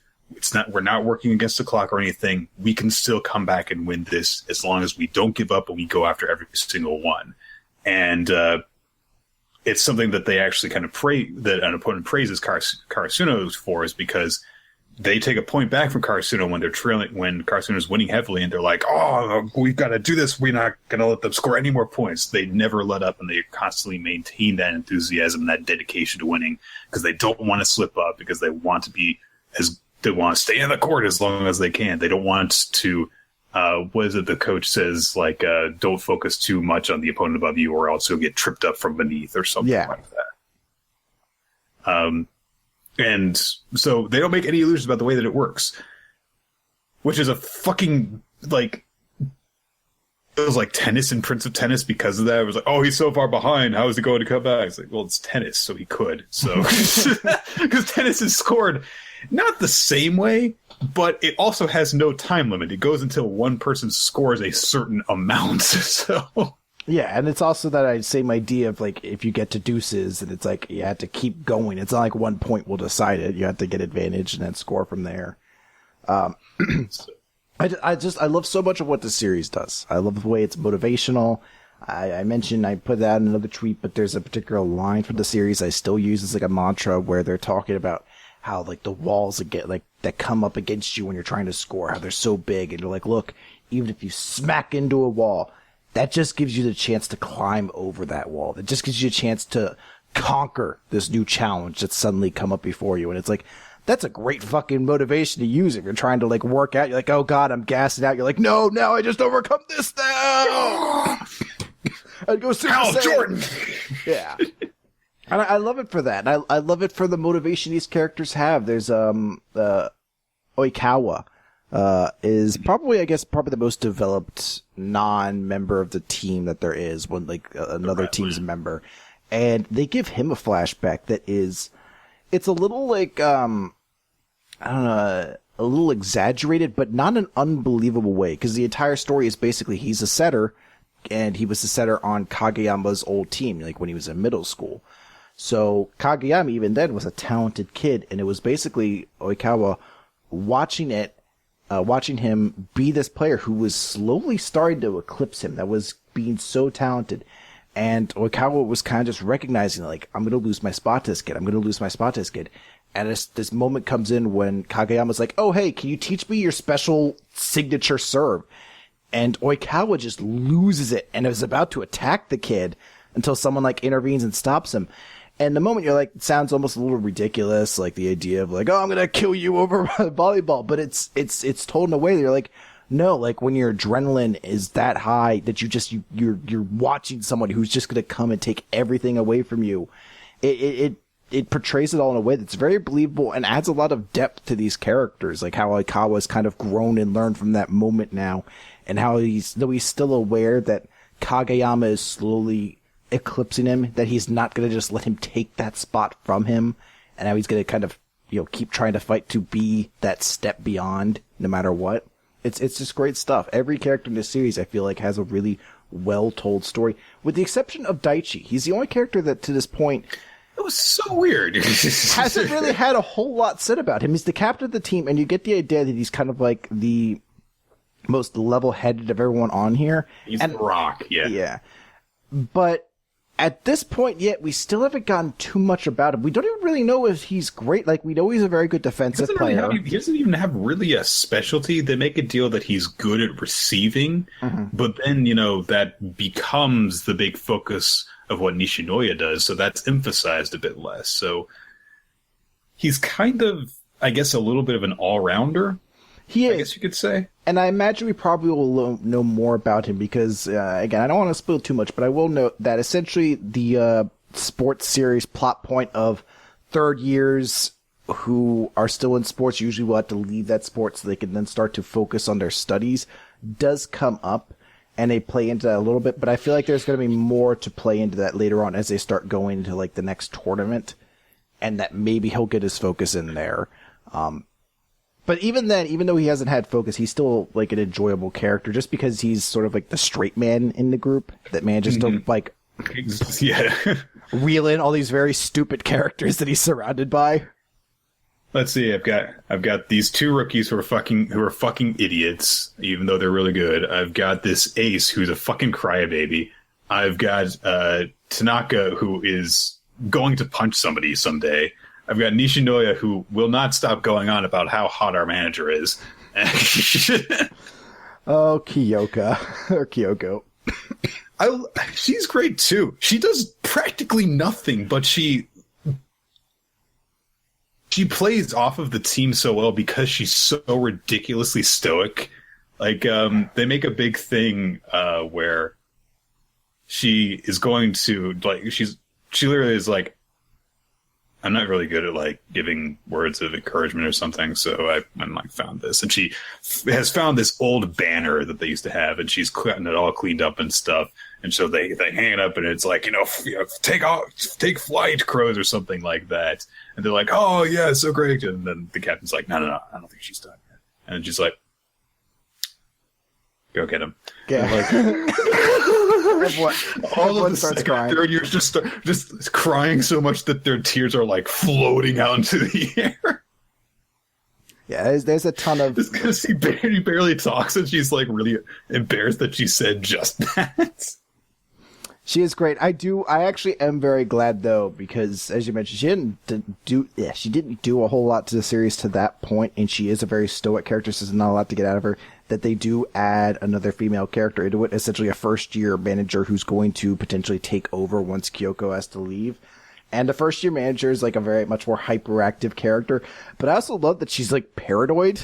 We're not working against the clock or anything. We can still come back and win this as long as we don't give up and we go after every single one. And it's something that they actually kind of that an opponent praises Karasuno for, is because they take a point back from Karasuno when they're trailing, when Karasuno is winning heavily, and they're like, oh, we've got to do this. We're not going to let them score any more points. They never let up, and they constantly maintain that enthusiasm and that dedication to winning, because they don't want to slip up, because they want to stay in the court as long as they can. They don't want to, what is it the coach says, like, don't focus too much on the opponent above you or else you'll get tripped up from beneath or something like that. And so they don't make any illusions about the way that it works, which is a fucking, like, it was like tennis and Prince of Tennis because of that. It was like, oh, he's so far behind. How is he going to come back? It's like, well, it's tennis, so he could. So, because tennis is scored not the same way, but it also has no time limit. It goes until one person scores a certain amount. So, yeah, and it's also that same idea of, like, if you get to deuces, and it's like you have to keep going. It's not like one point will decide it. You have to get advantage and then score from there. I love so much of what the series does. I love the way it's motivational. I mentioned, I put that in another tweet, but there's a particular line from the series I still use as like a mantra where they're talking about how, like, the walls that come up against you when you're trying to score, how they're so big, and you're like, look, even if you smack into a wall, that just gives you the chance to climb over that wall. That just gives you a chance to conquer this new challenge that's suddenly come up before you. And it's like, that's a great fucking motivation to use if you're trying to like work out. You're like, oh god, I'm gassing out. You're like, no, now I just overcome this now. I'd go Super Saiyan. Jordan. Yeah. And I love it for that. I love it for the motivation these characters have. There's Oikawa is probably the most developed non-member of the team that there is when like another team's member, and they give him a flashback that is, it's a little like I don't know, a little exaggerated, but not an unbelievable way, because the entire story is basically he's a setter, and he was the setter on Kageyama's old team, like when he was in middle school. So Kageyama even then was a talented kid, and it was basically Oikawa watching him be this player who was slowly starting to eclipse him, that was being so talented. And Oikawa was kind of just recognizing, like, I'm going to lose my spot to this kid. I'm going to lose my spot to this kid. And this moment comes in when Kageyama's like, oh, hey, can you teach me your special signature serve? And Oikawa just loses it and is about to attack the kid until someone like intervenes and stops him. And the moment you're like, it sounds almost a little ridiculous, like the idea of like, oh, I'm going to kill you over volleyball. But it's told in a way that you're like, no, like when your adrenaline is that high that you're watching someone who's just going to come and take everything away from you. It portrays it all in a way that's very believable and adds a lot of depth to these characters, like how Oikawa's kind of grown and learned from that moment now, and how though he's still aware that Kageyama is slowly eclipsing him, that he's not going to just let him take that spot from him, and how he's going to kind of, keep trying to fight to be that step beyond no matter what. It's just great stuff. Every character in this series, I feel like, has a really well-told story, with the exception of Daichi. He's the only character that, to this point, it was so weird. hasn't really had a whole lot said about him. He's the captain of the team, and you get the idea that he's kind of like the most level-headed of everyone on here. He's the rock, yeah. Yeah. But at this point yet, we still haven't gotten too much about him. We don't even really know if he's great. Like, we know he's a very good defensive player. He doesn't even have really a specialty. They make a deal that he's good at receiving, but then, that becomes the big focus of what Nishinoya does, so that's emphasized a bit less. So he's kind of, I guess, a little bit of an all-rounder. He is. I guess you could say. And I imagine we probably will know more about him because, again, I don't want to spoil too much, but I will note that essentially the sports series plot point of third years who are still in sports usually will have to leave that sport so they can then start to focus on their studies does come up, and they play into that a little bit, but I feel like there's going to be more to play into that later on as they start going into like the next tournament, and that maybe he'll get his focus in there. But even then, even though he hasn't had focus, he's still like an enjoyable character just because he's sort of like the straight man in the group that manages to like reel in all these very stupid characters that he's surrounded by. Let's see. I've got these two rookies who are fucking idiots, even though they're really good. I've got this ace who's a fucking crybaby. I've got Tanaka who is going to punch somebody someday. I've got Nishinoya who will not stop going on about how hot our manager is. Oh, Kyoko. She's great too. She does practically nothing, but she plays off of the team so well because she's so ridiculously stoic. Like, they make a big thing where she is going to, like, she literally is like, I'm not really good at, like, giving words of encouragement or something, so I'm like, found this. And she has found this old banner that they used to have, and she's gotten it all cleaned up and stuff. And so they hang it up, and it's like, take flight, crows, or something like that. And they're like, oh, yeah, it's so great. And then the captain's like, no, I don't think she's done yet. And she's like, go get him. Yeah. All of the second, third years just crying so much that their tears are like floating out into the air. Yeah, there's a ton of... Just because he barely talks and she's like really embarrassed that she said just that. She is great. I actually am very glad though, because as you mentioned, she didn't do a whole lot to the series to that point, and she is a very stoic character, so there's not a lot to get out of her. That they do add another female character into it, essentially a first-year manager who's going to potentially take over once Kyoko has to leave. And the first year manager is like a very much more hyperactive character. But I also love that she's like paranoid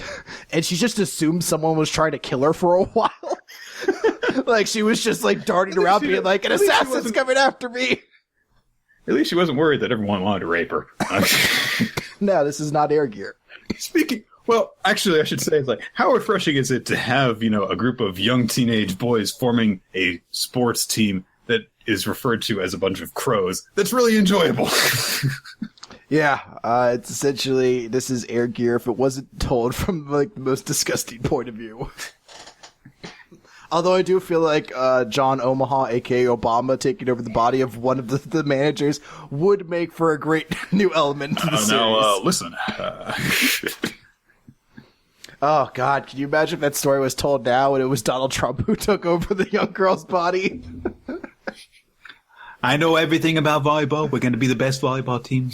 and she just assumed someone was trying to kill her for a while. Like she was just like darting around being like, an assassin's coming after me. At least she wasn't worried that everyone wanted to rape her. No, this is not air gear. Well, actually, I should say, like, how refreshing is it to have, a group of young teenage boys forming a sports team that is referred to as a bunch of crows? That's really enjoyable. Yeah, it's essentially, this is air gear if it wasn't told from, like, the most disgusting point of view. Although I do feel like John Omaha, a.k.a. Obama, taking over the body of one of the managers would make for a great new element to the series. Now, listen. Oh, God, can you imagine if that story was told now and it was Donald Trump who took over the young girl's body? I know everything about volleyball. We're going to be the best volleyball team.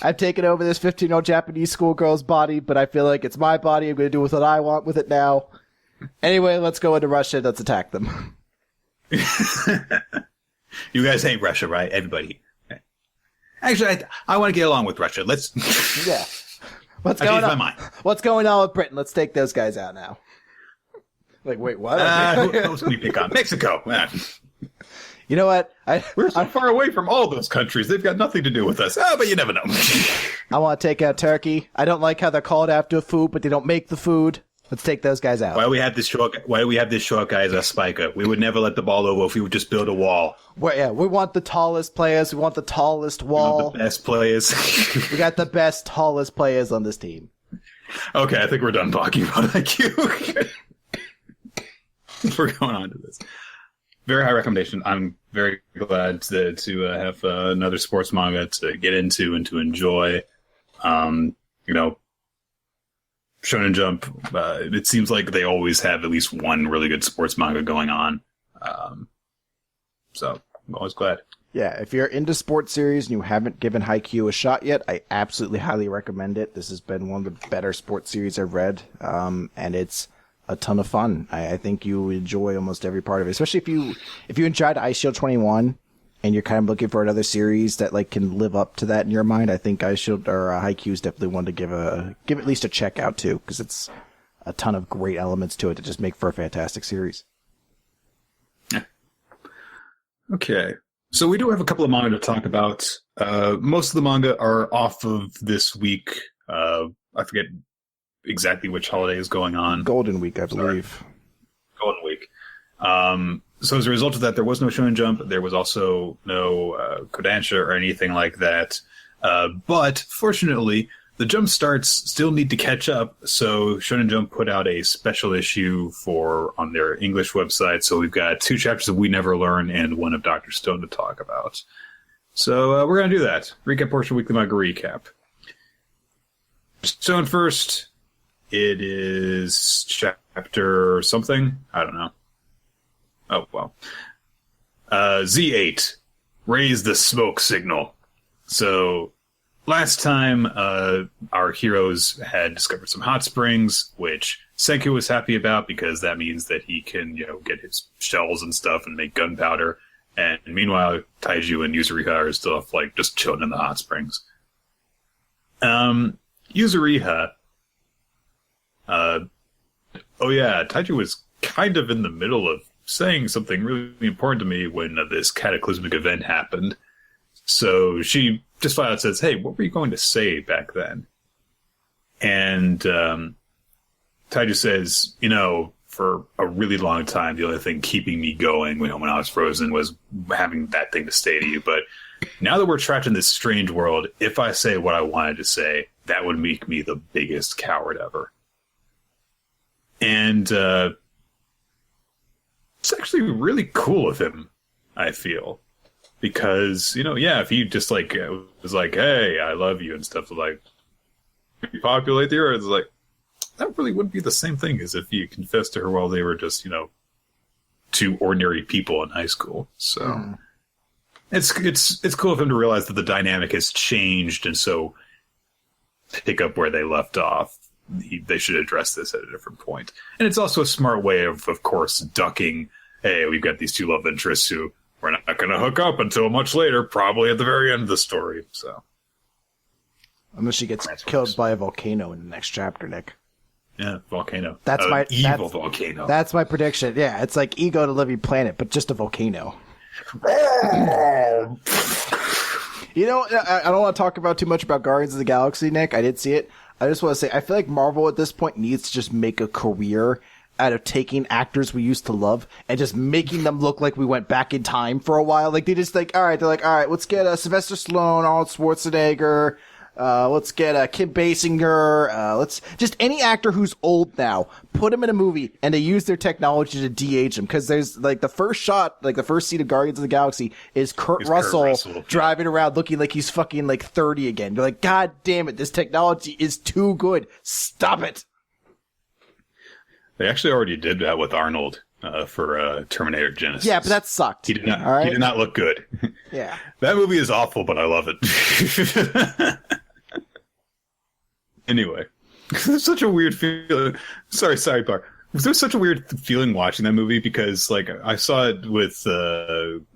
I've taken over this 15-year-old Japanese schoolgirl's body, but I feel like it's my body. I'm going to do what I want with it now. Anyway, let's go into Russia. Let's attack them. You guys hate Russia, right? Everybody. Actually, I want to get along with Russia. Let's... Yeah. What's going on? What's going on with Britain? Let's take those guys out now. Like, wait, what? Who else can we pick on? Mexico. You know what? We're so far away from all those countries. They've got nothing to do with us. Oh, but you never know. I want to take out Turkey. I don't like how they're called after food, but they don't make the food. Let's take those guys out. Why do we have this short guy as a spiker? We would never let the ball over if we would just build a wall. We want the tallest players. We want the tallest wall. We want the best players. We got the best, tallest players on this team. Okay, I think we're done talking about Haikyuu. We're going on to this. Very high recommendation. I'm very glad to have another sports manga to get into and to enjoy. Shonen Jump, it seems like they always have at least one really good sports manga going on. So I'm always glad. Yeah, if you're into sports series and you haven't given Haikyuu a shot yet, I absolutely highly recommend it. This has been one of the better sports series I've read, and it's a ton of fun. I think you enjoy almost every part of it, especially if you enjoyed Eyeshield 21 and you're kind of looking for another series that like can live up to that in your mind. I think Eyeshield or Haikyuu is definitely one to give at least a check out to, because it's a ton of great elements to it that just make for a fantastic series. Yeah. Okay, so we do have a couple of manga to talk about. Most of the manga are off of this week. I forget exactly which holiday is going on. Goldenweek, I believe. Goldenweek. So as a result of that, there was no Shonen Jump. There was also no Kodansha or anything like that. But fortunately, the Jump starts still need to catch up. So Shonen Jump put out a special issue on their English website. So we've got 2 chapters of We Never Learn and 1 of Dr. Stone to talk about. So we're going to do that. Recap portion, weekly manga recap. Stone first. It is chapter something. I don't know. Oh, well. Z8. Raise the smoke signal. So, last time, our heroes had discovered some hot springs, which Senku was happy about because that means that he can, get his shells and stuff and make gunpowder. And meanwhile, Taiju and Yuzuriha are still, just chilling in the hot springs. Yuzuriha... Taiju was kind of in the middle of saying something really important to me when this cataclysmic event happened. So she just flat out says, hey, what were you going to say back then? And Taiju says, for a really long time, the only thing keeping me going when I was frozen was having that thing to say to you. But now that we're trapped in this strange world, if I say what I wanted to say, that would make me the biggest coward ever. And it's actually really cool of him, I feel. Because, if he just, was like, hey, I love you and stuff, repopulate the earth, that really wouldn't be the same thing as if he confessed to her while they were just, 2 ordinary people in high school. So, it's cool of him to realize that the dynamic has changed, and so pick up where they left off. They should address this at a different point. And it's also a smart way of course, ducking, hey, we've got these 2 love interests who we're not going to hook up until much later, probably at the very end of the story. So, unless she gets killed by a volcano in the next chapter, Nick. Yeah, volcano. That's my evil volcano. That's my prediction. Yeah, it's like Ego to Living Planet, but just a volcano. You know, I don't want to talk about too much about Guardians of the Galaxy, Nick. I did see it. I just want to say, I feel like Marvel at this point needs to just make a career out of taking actors we used to love and just making them look like we went back in time for a while. Like, they just like, all right, let's get Sylvester Stallone, Arnold Schwarzenegger, let's get Kim Basinger, let's just any actor who's old now, put him in a movie, and they use their technology to de-age him. Because there's like the first shot, like the first scene of Guardians of the Galaxy is Kurt Russell driving around looking like he's fucking like 30 again. You're like, God damn it, this technology is too good. Stop it. They actually already did that with Arnold for Terminator Genesis. Yeah, but that sucked. He did not. All right? He did not look good. Yeah, that movie is awful, but I love it. Anyway, there's such a weird feeling. Sorry, Bar. There's such a weird feeling watching that movie because, like, I saw it with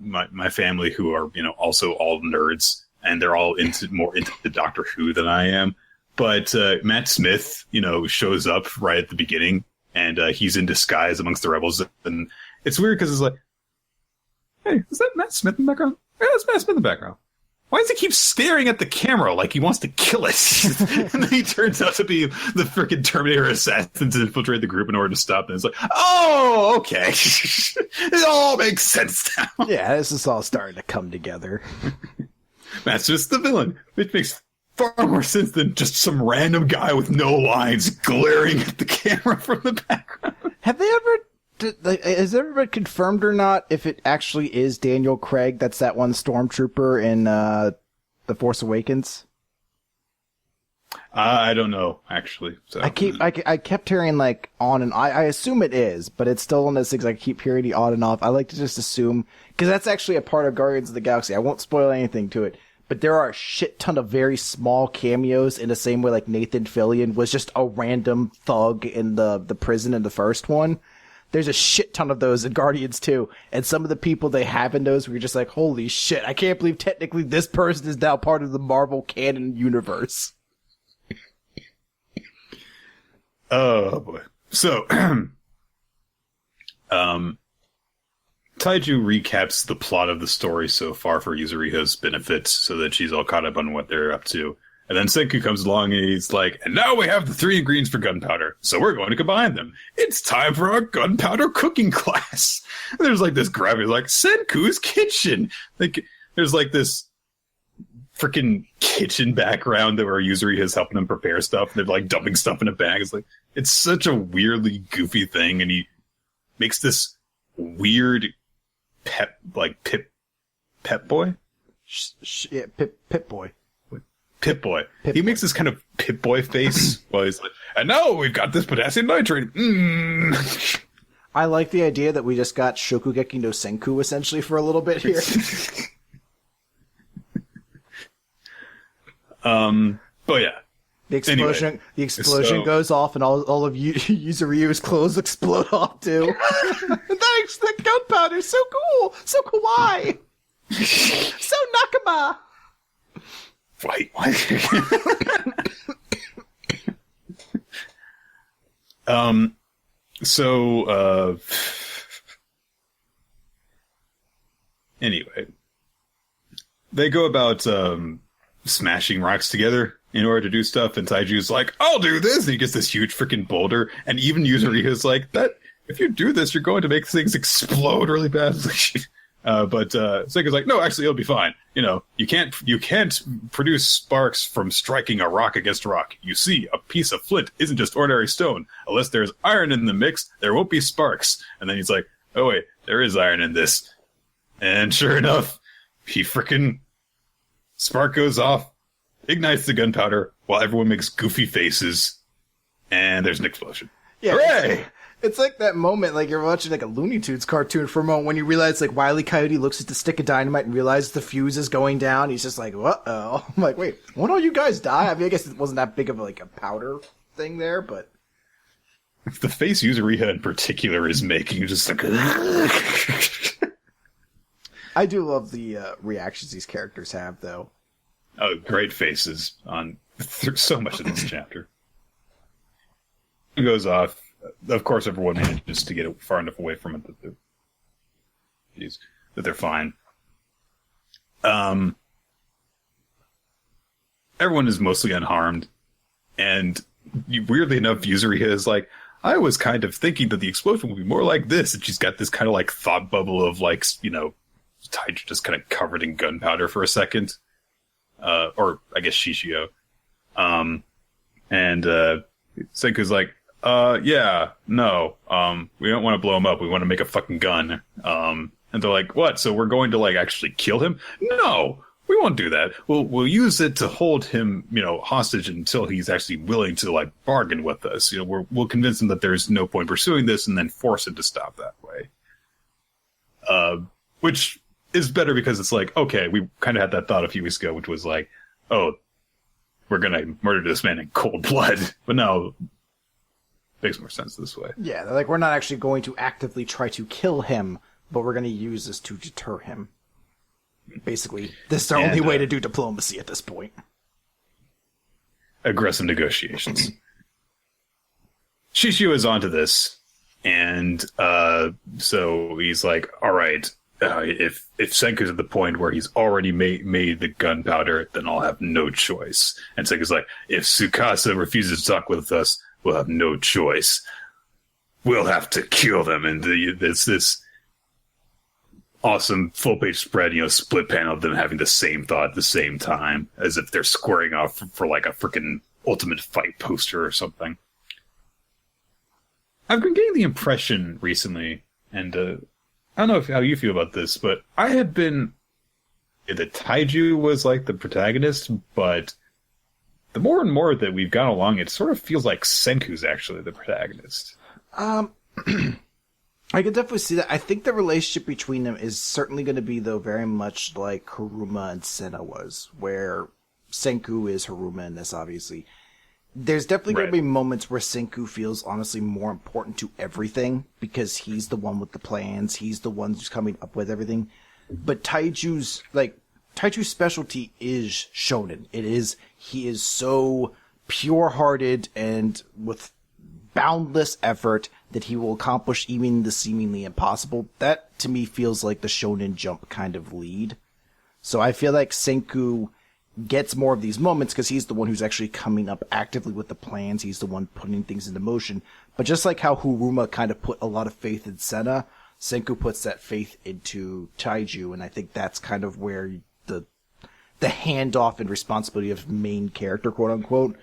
my family, who are also all nerds, and they're all more into Doctor Who than I am. But Matt Smith, shows up right at the beginning, and he's in disguise amongst the rebels, and it's weird because it's like, hey, is that Matt Smith in the background? Yeah, that's Matt Smith in the background. Why does he keep staring at the camera like he wants to kill it? And then he turns out to be the freaking Terminator assassin to infiltrate the group in order to stop them. It's like, oh, okay. It all makes sense now. Yeah, this is all starting to come together. That's just the villain, which makes far more sense than just some random guy with no lines glaring at the camera from the background. Have they ever... Has it ever been confirmed or not if it actually is Daniel Craig that's that one stormtrooper in The Force Awakens? I don't know, actually. So. I kept hearing like on and I assume it is, but it's still one of those things I keep hearing the on and off. I like to just assume, because that's actually a part of Guardians of the Galaxy. I won't spoil anything to it, but there are a shit ton of very small cameos in the same way like Nathan Fillion was just a random thug in the prison in the first one. There's a shit ton of those in Guardians too, and some of the people they have in those, we're just like, holy shit, I can't believe technically this person is now part of the Marvel canon universe. Oh boy. So, Taiju recaps the plot of the story so far for Yuzuriha's benefit so that she's all caught up on what they're up to. And then Senku comes along and he's like, and now we have the 3 ingredients for gunpowder, so we're going to combine them. It's time for our gunpowder cooking class. And there's like this graphic like, Senku's kitchen. Like, there's like this freaking kitchen background that where Yuzuriha's helping them prepare stuff. And they're like dumping stuff in a bag. It's like, it's such a weirdly goofy thing. And he makes this weird pep boy? Yeah, Pip Boy. Pip-Boy. He makes this kind of Pip-Boy face while he's like, and now we've got this potassium nitrate. I like the idea that we just got Shokugeki no Senku essentially for a little bit here. But yeah. The explosion goes off and all of Yuzuryu's clothes explode off too. Thanks, the gunpowder's so cool! So kawaii! So nakama! Wait, anyway, they go about smashing rocks together in order to do stuff, and Taiju's like, I'll do this, and he gets this huge freaking boulder, and even Yuzuriha's like, that if you do this, you're going to make things explode really bad. But Senku's like, no, actually, it'll be fine. You can't produce sparks from striking a rock against rock. You see, a piece of flint isn't just ordinary stone. Unless there's iron in the mix, there won't be sparks. And then he's like, oh wait, there is iron in this. And sure enough, he frickin' spark goes off, ignites the gunpowder, while everyone makes goofy faces, and there's an explosion. Yeah, hooray! It's like that moment, like you're watching like a Looney Tunes cartoon for a moment when you realize like Wile E. Coyote looks at the stick of dynamite and realizes the fuse is going down. He's just like, uh-oh. I'm like, wait, won't all you guys die? I mean, I guess it wasn't that big of like a powder thing there, but... The face Yuzuriha in particular is making just like... I do love the reactions these characters have, though. Oh, great faces on through so much of this chapter. It goes off. Of course, everyone manages to get far enough away from it that they're fine. Everyone is mostly unharmed, and weirdly enough, Yuzuriha is like, I was kind of thinking that the explosion would be more like this, and she's got this kind of like thought bubble of like, Taiju just kind of covered in gunpowder for a second, or I guess Shishio, and Senku's like, yeah, no, we don't want to blow him up, we want to make a fucking gun, and they're like, what? So we're going to like actually kill him? No. We won't do that. We'll use it to hold him, hostage until he's actually willing to like bargain with us. We'll convince him that there's no point pursuing this, and then force him to stop that way. Which is better because it's like, okay, we kind of had that thought a few weeks ago, which was like, oh, we're gonna murder this man in cold blood. But no, makes more sense this way. Yeah, they're like, we're not actually going to actively try to kill him, but we're going to use this to deter him. Basically, this is our only way to do diplomacy at this point. Aggressive negotiations. Shishio is onto this, and so he's like, all right, if Senku's at the point where he's already made the gunpowder, then I'll have no choice. And Senku's like, if Tsukasa refuses to talk with us, we'll have no choice. We'll have to kill them. And this awesome full-page spread, split panel of them having the same thought at the same time, as if they're squaring off for like a freaking Ultimate Fight poster or something. I've been getting the impression recently, and I don't know how you feel about this, but I had been that Taiju was like the protagonist, but the more and more that we've gone along, it sort of feels like Senku's actually the protagonist. I could definitely see that. I think the relationship between them is certainly going to be, though, very much like Haruma and Senna was, where Senku is Haruma in this, obviously. There's definitely going to be moments where Senku feels, honestly, more important to everything, because he's the one with the plans, he's the one who's coming up with everything. But Taiju's specialty is shonen. He is so pure-hearted and with boundless effort that he will accomplish even the seemingly impossible. That, to me, feels like the Shonen Jump kind of lead. So I feel like Senku gets more of these moments because he's the one who's actually coming up actively with the plans. He's the one putting things into motion. But just like how Haruma kind of put a lot of faith in Senna, Senku puts that faith into Taiju, and I think that's kind of where the handoff and responsibility of main character, quote-unquote,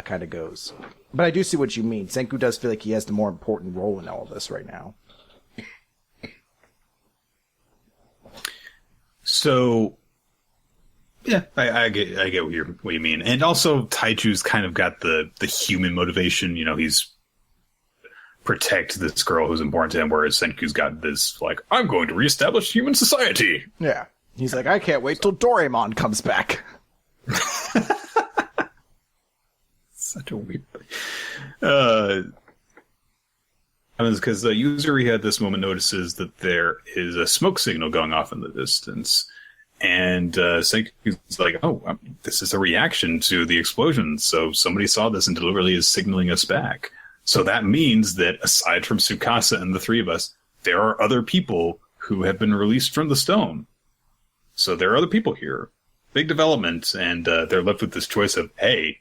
kind of goes. But I do see what you mean. Senku does feel like he has the more important role in all of this right now. So, yeah, I get what you mean. And also, Taiju's kind of got the human motivation. He's protect this girl who's important to him, whereas Senku's got this, like, I'm going to reestablish human society. Yeah. He's like, I can't wait till Doraemon comes back. Such a weird thing. Because Yuzuri had this moment notices that there is a smoke signal going off in the distance. And Senku's like, oh, this is a reaction to the explosion. So somebody saw this and deliberately is signaling us back. So that means that aside from Tsukasa and the three of us, there are other people who have been released from the stone. So there are other people here. Big development. And they're left with this choice of, hey,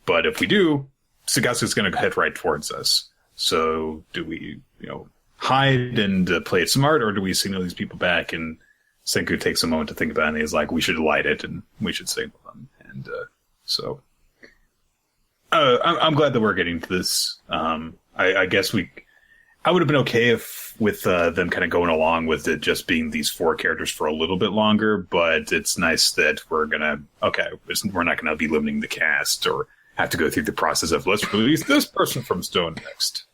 but if we do, Tsukasu's going to head right towards us. So do we, hide and play it smart, or do we signal these people back? And Senku takes a moment to think about it, and he's like, we should light it, and we should signal them. And so I'm glad that we're getting to this. I guess I would have been okay with them kind of going along with it just being these four characters for a little bit longer, but it's nice that we're not going to be limiting the cast or have to go through the process of let's release this person from Stone next.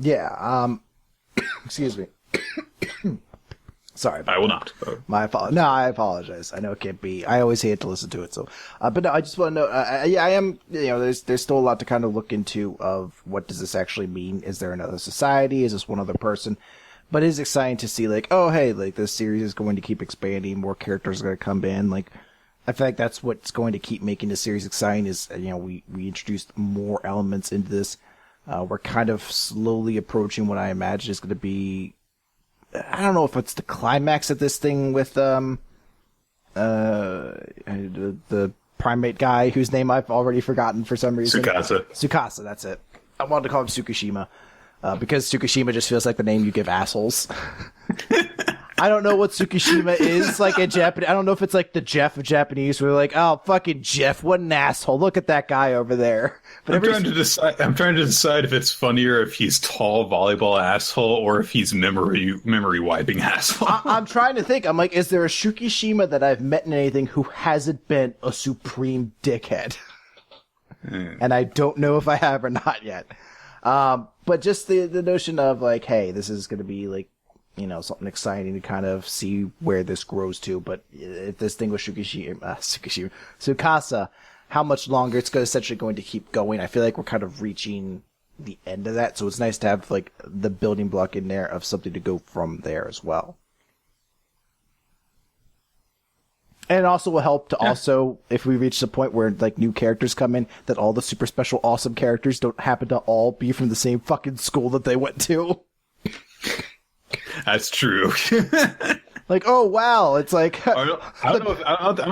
Yeah. Excuse me. Sorry. I will not. No, I apologize. I know it can't be. I always hate to listen to it. So, but no, I just want to know. I am. There's still a lot to kind of look into of what does this actually mean. Is there another society? Is this one other person? But it is exciting to see, like, oh, hey, like, this series is going to keep expanding, more characters are going to come in. Like, I feel like that's what's going to keep making the series exciting is, we introduced more elements into this. We're kind of slowly approaching what I imagine is going to be, I don't know if it's the climax of this thing with, the primate guy whose name I've already forgotten for some reason. Tsukasa, that's it. I wanted to call him Tsukishima, because Tsukishima just feels like the name you give assholes. I don't know what Tsukishima is like in Japanese. I don't know if it's like the Jeff of Japanese, where they're like, oh, fucking Jeff, what an asshole. Look at that guy over there. But I'm trying to decide if it's funnier if he's tall volleyball asshole or if he's memory wiping asshole. I'm trying to think. I'm like, is there a Tsukishima that I've met in anything who hasn't been a supreme dickhead? And I don't know if I have or not yet. But just the notion of like, hey, this is going to be like, something exciting to kind of see where this grows to. But if this thing with Tsukasa, how much longer it's essentially going to keep going. I feel like we're kind of reaching the end of that. So it's nice to have like the building block in there of something to go from there as well. And it also will help to also, if we reach the point where like new characters come in, that all the super special awesome characters don't happen to all be from the same fucking school that they went to. That's true. Like, oh wow, it's like I don't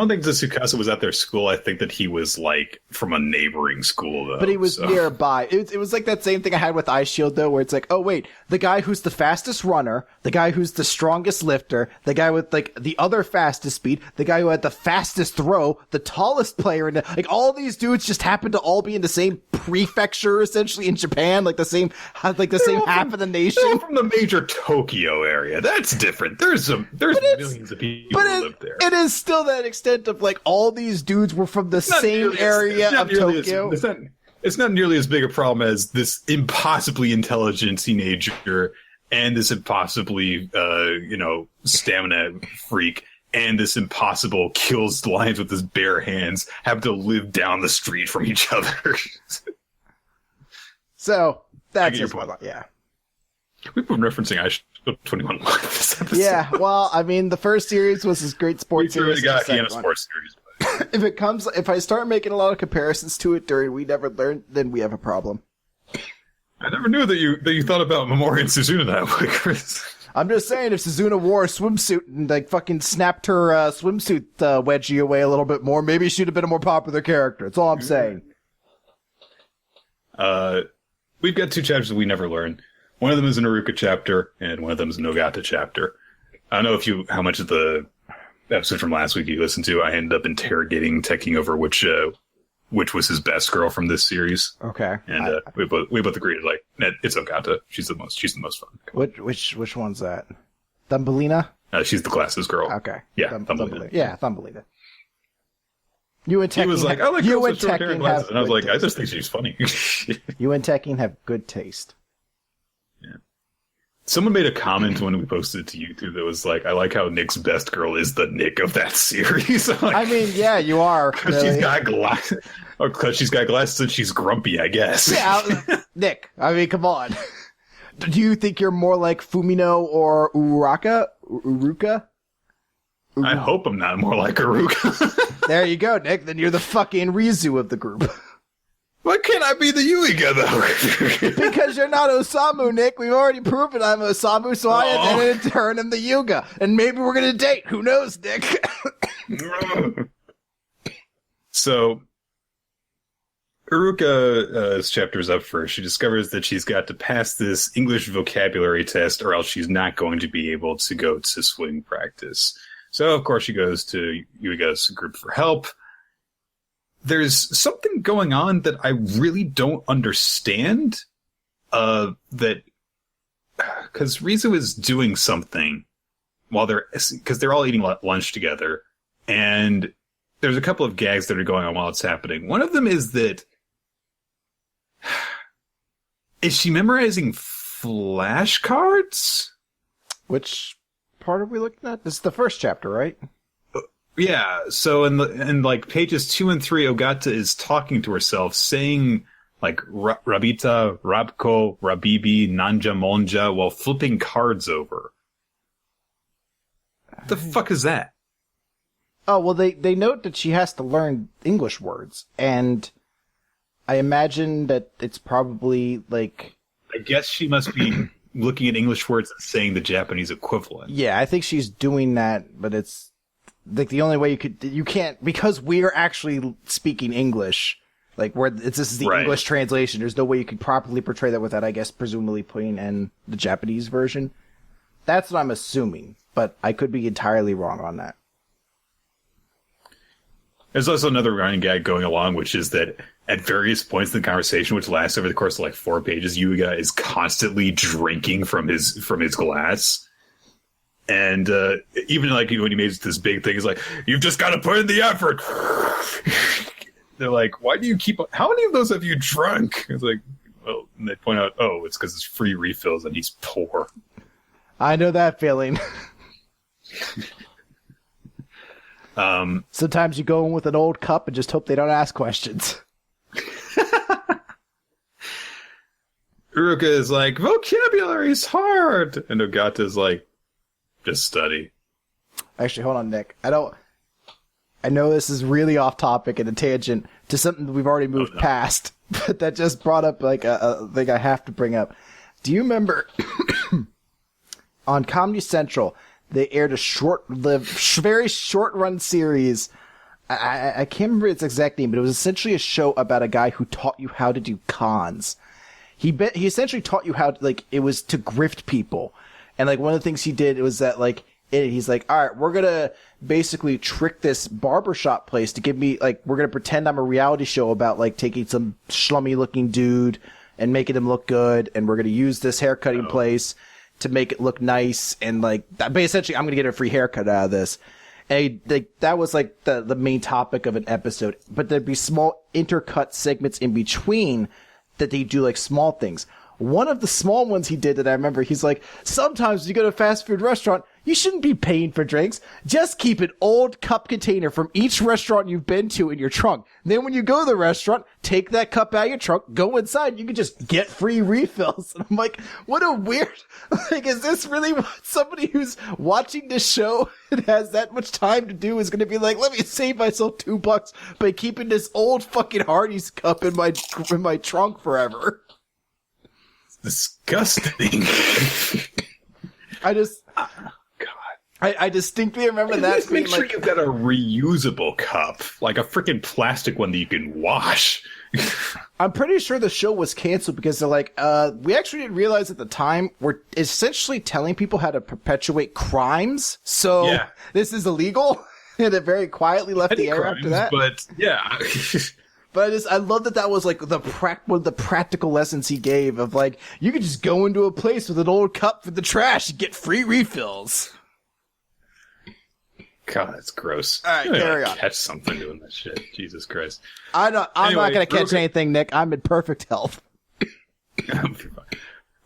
think the Tsukasa was at their school. I think that he was like from a neighboring school though. But he was nearby. It was like that same thing I had with Eyeshield though, where it's like, oh wait, the guy who's the fastest runner, the guy who's the strongest lifter, the guy with like the other fastest speed, the guy who had the fastest throw, the tallest player in like all these dudes just happen to all be in the same prefecture essentially in Japan, like the same half of the nation. They're from the major Tokyo area. That's different. There's millions of people who live there. It is still that extent of like all these dudes were from the same area of Tokyo. It's not nearly as big a problem as this impossibly intelligent teenager and this impossibly stamina freak and this impossible kills lions with his bare hands have to live down the street from each other. So that's your point. Yeah. We've been referencing Eyeshield 21 this episode. Yeah, well, I mean, the first series was this great sports series. We got a sports series. If I start making a lot of comparisons to it during We Never Learned, then we have a problem. I never knew that you thought about Memori and Suzuna that way, Chris. I'm just saying, if Suzuna wore a swimsuit and like fucking snapped her swimsuit wedgie away a little bit more, maybe she'd have been a more popular character. That's all I'm saying. We've got 2 chapters that We Never Learn. One of them is an Iruka chapter, and one of them is an Ogata chapter. I don't know how much of the episode from last week you listened to. I ended up interrogating Tekking over which was his best girl from this series. Okay, and we both agreed like it's Ogata. She's the most fun. Which one's that? Thumbelina? She's the glasses girl. Okay, yeah, Thumbelina. Yeah, Thumbelina. You and Tekking. He was like, I like girls with short hair and glasses, and I was like, taste. I just think she's funny. You and Tekking have good taste. Yeah. Someone made a comment when we posted it to YouTube that was like, I like how Nick's best girl is the Nick of that series. Like, I mean, yeah, you are. Because she's got glasses. Or because she's got glasses and she's grumpy, I guess. Yeah, Nick, I mean, come on. Do you think you're more like Fumino or Uruka? I hope I'm not more like Uruka. There you go, Nick. Then you're the fucking Rizu of the group. Why can't I be the Yuiga, though? Because you're not Osamu, Nick. We've already proven I'm Osamu, so I had to turn him the Yuga. And maybe we're going to date. Who knows, Nick? So, Uruka's chapter is up first. She discovers that she's got to pass this English vocabulary test or else she's not going to be able to go to swing practice. So, of course, she goes to Yuiga's group for help. There's something going on that I really don't understand. Because Rizu is doing something while because they're all eating lunch together, and there's a couple of gags that are going on while it's happening. One of them is that is she memorizing flashcards? Which part are we looking at? This is the first chapter, right? Yeah, so in like pages 2 and 3, Ogata is talking to herself, saying like Rabita, Rabko, Rabibi, Nanja Monja while flipping cards over. What the fuck is that? Oh, well, they note that she has to learn English words, and I imagine that it's probably, like... I guess she must be looking at English words and saying the Japanese equivalent. Yeah, I think she's doing that, but it's... like, the only way you can't... because we are actually speaking English, like, this is the English translation, there's no way you could properly portray that without, I guess, presumably putting in the Japanese version. That's what I'm assuming, but I could be entirely wrong on that. There's also another running gag going along, which is that at various points in the conversation, which lasts over the course of like 4 pages, Yuiga is constantly drinking from his glass. And even like when he made this big thing, he's like, "You've just got to put in the effort." They're like, "Why do you keep? How many of those have you drunk?" It's like, well, and they point out, "Oh, it's because it's free refills and he's poor." I know that feeling. Sometimes you go in with an old cup and just hope they don't ask questions. Uruka is like, "Vocabulary's hard," and Ogata's like, "Just study." Actually, hold on, Nick. I know this is really off topic and a tangent to something that we've already moved past, but that just brought up like a thing I have to bring up. Do you remember on Comedy Central, they aired a short-lived, very short-run series. I can't remember its exact name, but it was essentially a show about a guy who taught you how to do cons. He essentially taught you how, like, it was to grift people. And, like, one of the things he did was that, like, he's like, all right, we're going to basically trick this barbershop place to give me, like, we're going to pretend I'm a reality show about, like, taking some schlummy-looking dude and making him look good, and we're going to use this haircutting place to make it look nice, and like, but essentially, I'm gonna get a free haircut out of this. And that was like the main topic of an episode. But there'd be small intercut segments in between that they do like small things. One of the small ones he did that I remember, he's like, sometimes when you go to a fast food restaurant, you shouldn't be paying for drinks. Just keep an old cup container from each restaurant you've been to in your trunk. Then when you go to the restaurant, take that cup out of your trunk, go inside, you can just get free refills. And I'm like, what a weird, like, is this really what somebody who's watching this show and has that much time to do is going to be like, let me save myself $2 by keeping this old fucking Hardee's cup in my trunk forever? Disgusting. I distinctly remember that. Just make sure you've got a reusable cup, like a freaking plastic one that you can wash. I'm pretty sure the show was canceled because they're like, we actually didn't realize at the time we're essentially telling people how to perpetuate crimes. So this is illegal. And it very quietly left the air after that. But yeah. But I love that was like one of the practical lessons he gave of like, you could just go into a place with an old cup for the trash and get free refills. God, that's gross. All right, carry on. Catch something doing that shit. Jesus Christ. I'm not going to catch anything, Nick. I'm in perfect health.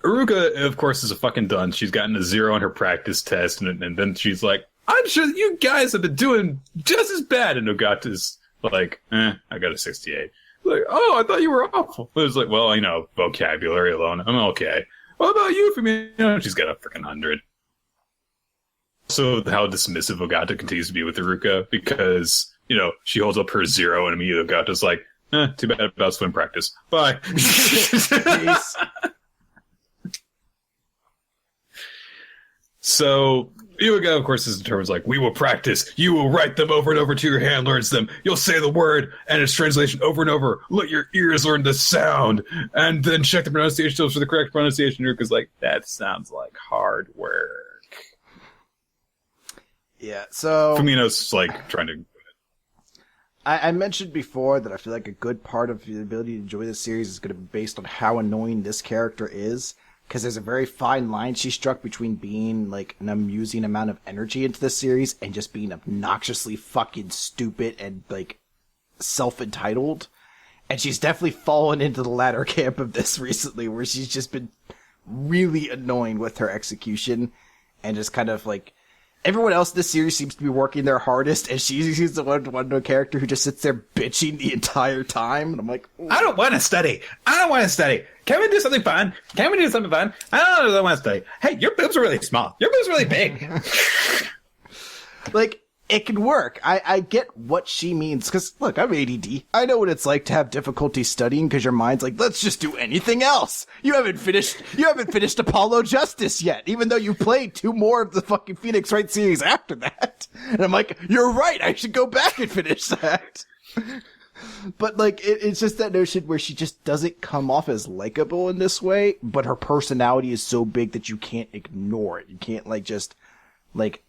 Uruka, of course, is a fucking dunce. She's gotten a 0 on her practice test, and then she's like, I'm sure you guys have been doing just as bad. And Ogata's like, I got a 68. Like, oh, I thought you were awful. It was like, well, vocabulary alone, I'm okay. What about you? For me, she's got a freaking 100. Also, how dismissive Ogata continues to be with Uruka because, she holds up her 0 and immediately Ogata's like, too bad about swim practice. Bye. So, Yuga, of course, is determined like, we will practice. You will write them over and over till your hand learns them. You'll say the word and its translation over and over. Let your ears learn the sound. And then check the pronunciation tools for the correct pronunciation. Yuga's like, that sounds like hard work. Yeah, so... Fumino's like, trying to... I mentioned before that I feel like a good part of the ability to enjoy this series is going to be based on how annoying this character is. Because there's a very fine line she struck between being, like, an amusing amount of energy into this series and just being obnoxiously fucking stupid and, like, self-entitled. And she's definitely fallen into the latter camp of this recently, where she's just been really annoying with her execution and just kind of, like, everyone else in this series seems to be working their hardest, and she's the one character who just sits there bitching the entire time. And I'm like, ooh. I don't want to study. Can we do something fun? I don't want to study. Hey, your boobs are really small. Your boobs are really big. Like, it can work. I get what she means. Because, look, I'm ADD. I know what it's like to have difficulty studying because your mind's like, let's just do anything else. You haven't finished Apollo Justice yet, even though you played 2 more of the fucking Phoenix Wright series after that. And I'm like, you're right. I should go back and finish that. But, like, it's just that notion where she just doesn't come off as likable in this way, but her personality is so big that you can't ignore it. You can't, like, just, like,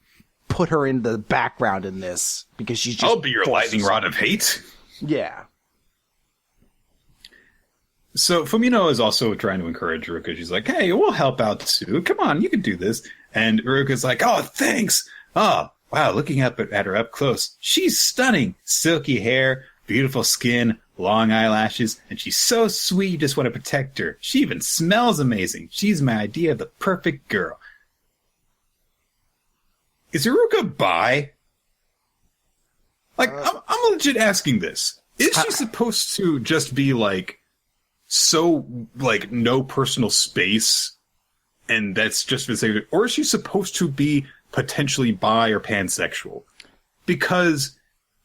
put her in the background in this because she's just... I'll be your lightning rod of hate. Yeah. So Fumino is also trying to encourage Ruka. She's like, hey, we'll help out too. Come on, you can do this. And Ruka's like, oh, thanks. Oh, wow, looking up at her up close. She's stunning. Silky hair, beautiful skin, long eyelashes, and she's so sweet you just want to protect her. She even smells amazing. She's my idea of the perfect girl. Is Ruka bi? Like, I'm legit asking this. Is she supposed to just be, like, so, like, no personal space, and that's just for the sake of it? Or is she supposed to be potentially bi or pansexual? Because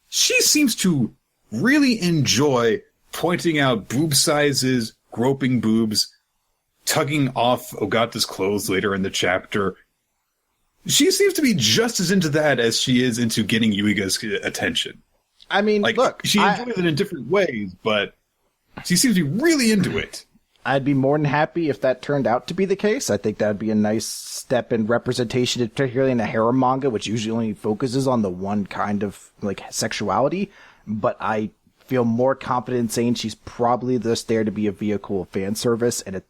she seems to really enjoy pointing out boob sizes, groping boobs, tugging off Ogata's clothes later in the chapter. She seems to be just as into that as she is into getting Yuiga's attention. I mean, like, look, she enjoys it in different ways, but she seems to be really into it. I'd be more than happy if that turned out to be the case. I think that'd be a nice step in representation, particularly in a harem manga, which usually only focuses on the one kind of, like, sexuality. But I feel more confident saying she's probably just there to be a vehicle of fan service, and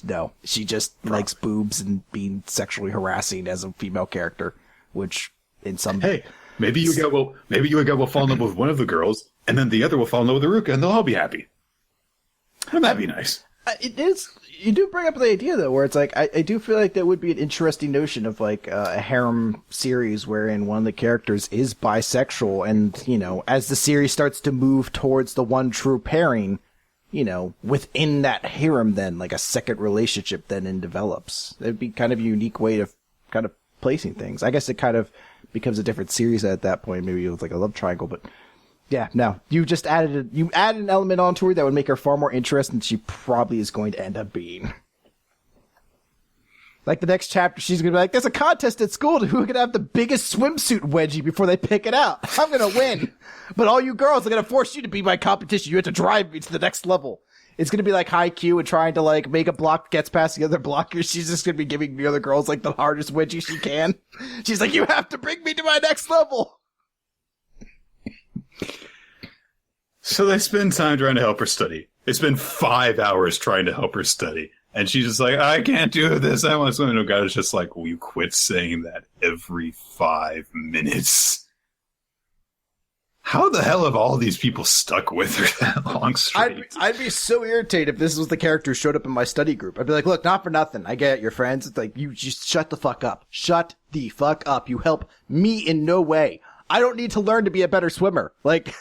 no, she just likes boobs and being sexually harassing as a female character, which in some... Hey, maybe Yuiga will fall in love with one of the girls, and then the other will fall in love with Ruka, and they'll all be happy. Wouldn't that be nice? It is. You do bring up the idea, though, where it's like, I do feel like that would be an interesting notion of, like, a harem series wherein one of the characters is bisexual, and, you know, as the series starts to move towards the one true pairing, you know, within that harem, then, like, a second relationship then develops. It'd be kind of a unique way of kind of placing things. I guess it kind of becomes a different series at that point, maybe with, like, a love triangle, but yeah, no. You just added an element onto her that would make her far more interesting than she probably is going to end up being. Like, the next chapter, she's going to be like, there's a contest at school to who can have the biggest swimsuit wedgie before they pick it out. I'm going to win. But all you girls are going to force you to be my competition. You have to drive me to the next level. It's going to be like Haikyuu and trying to, like, make a block gets past the other blockers. She's just going to be giving the other girls, like, the hardest wedgie she can. She's like, you have to bring me to my next level. So they spend time trying to help her study. They spend 5 hours trying to help her study. And she's just like, I can't do this. I want to swim. And Ogata's just like, will you quit saying that every 5 minutes? How the hell have all these people stuck with her that long straight? I'd be so irritated if this was the character who showed up in my study group. I'd be like, look, not for nothing. I get it, your friends. It's like, you just shut the fuck up. Shut the fuck up. You help me in no way. I don't need to learn to be a better swimmer. Like...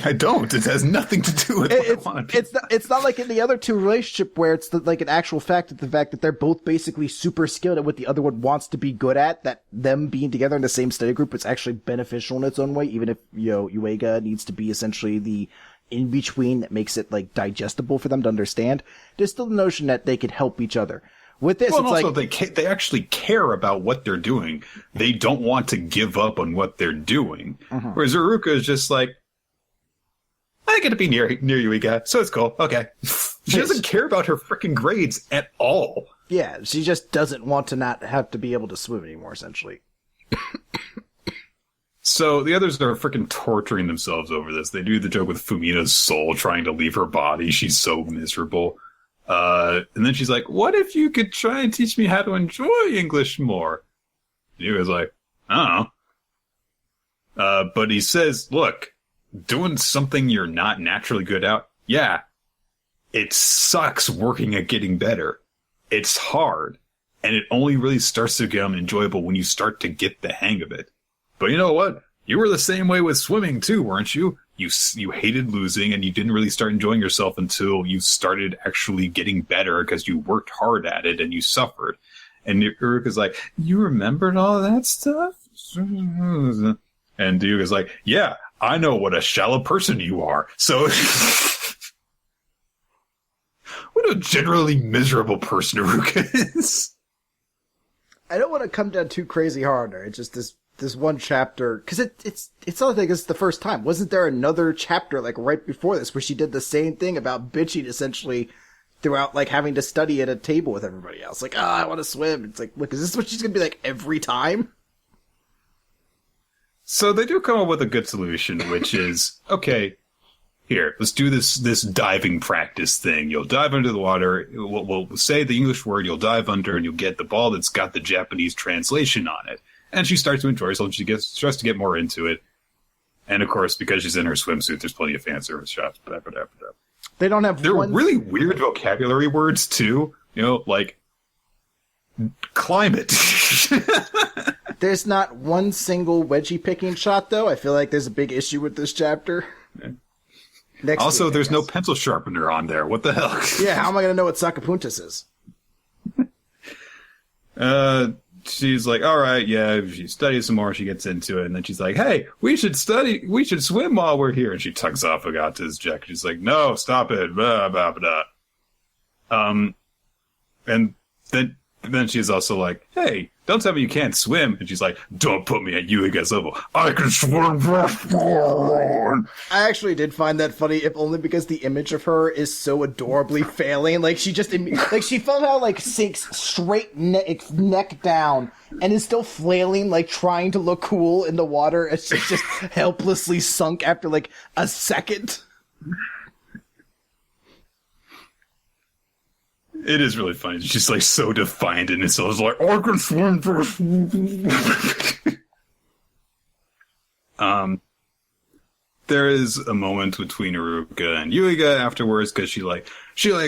I don't. It has nothing to do with what I want. It's not like in the other two relationship where it's like an actual fact, the fact that they're both basically super skilled at what the other one wants to be good at, that them being together in the same study group is actually beneficial in its own way, even if, you know, Yuiga needs to be essentially the in-between that makes it, like, digestible for them to understand. There's still the notion that they could help each other. With this, well, it's also like... they actually care about what they're doing. They don't want to give up on what they're doing. Mm-hmm. Whereas Uruka is just like, I get to be near Yuiga, so it's cool. Okay. She doesn't care about her freaking grades at all. Yeah, she just doesn't want to not have to be able to swim anymore, essentially. So the others are freaking torturing themselves over this. They do the joke with Fumina's soul trying to leave her body. She's so miserable. And then she's like, what if you could try and teach me how to enjoy English more? And Yuiga's like, I don't know. But he says, look, doing something you're not naturally good at, yeah, it sucks working at getting better. It's hard. And it only really starts to become enjoyable when you start to get the hang of it. But you know what? You were the same way with swimming too, weren't you? You hated losing, and you didn't really start enjoying yourself until you started actually getting better because you worked hard at it and you suffered. And Uruka's like, you remembered all that stuff? And Ryuga's like, yeah, I know what a shallow person you are. So, what a generally miserable person Uruka is. I don't want to come down too crazy hard. It's just this one chapter, because it's not like it's the first time. Wasn't there another chapter like right before this where she did the same thing about bitching essentially throughout, like having to study at a table with everybody else? Like, I want to swim. It's like, look, is this what she's gonna be like every time? So they do come up with a good solution, which is, okay, here, let's do this diving practice thing. You'll dive under the water. We'll say the English word, you'll dive under, and you'll get the ball that's got the Japanese translation on it. And she starts to enjoy herself, and she starts to get more into it. And of course, because she's in her swimsuit, there's plenty of fan service shots. They don't have They're really weird vocabulary words, too. You know, like, climate. There's not one single wedgie picking shot, though. I feel like there's a big issue with this chapter. Yeah. Also, there's no pencil sharpener on there. What the hell? Yeah, how am I going to know what Sakapuntas is? She's like, all right, yeah, she studies some more, she gets into it, and then she's like, hey, we should swim while we're here. And she tugs off Agata's jacket. She's like, no, stop it, blah, blah, blah. And then she's also like, hey, don't tell me you can't swim. And she's like, don't put me at Yuiga's level. I can swim. I actually did find that funny, if only because the image of her is so adorably failing. Like, she just, like, she somehow, like, sinks straight neck down and is still flailing, like, trying to look cool in the water as she's just helplessly sunk after, like, a second. It is really funny. She's like so defiant and it's like, I can swim first. There is a moment between Uruka and Yuiga afterwards because she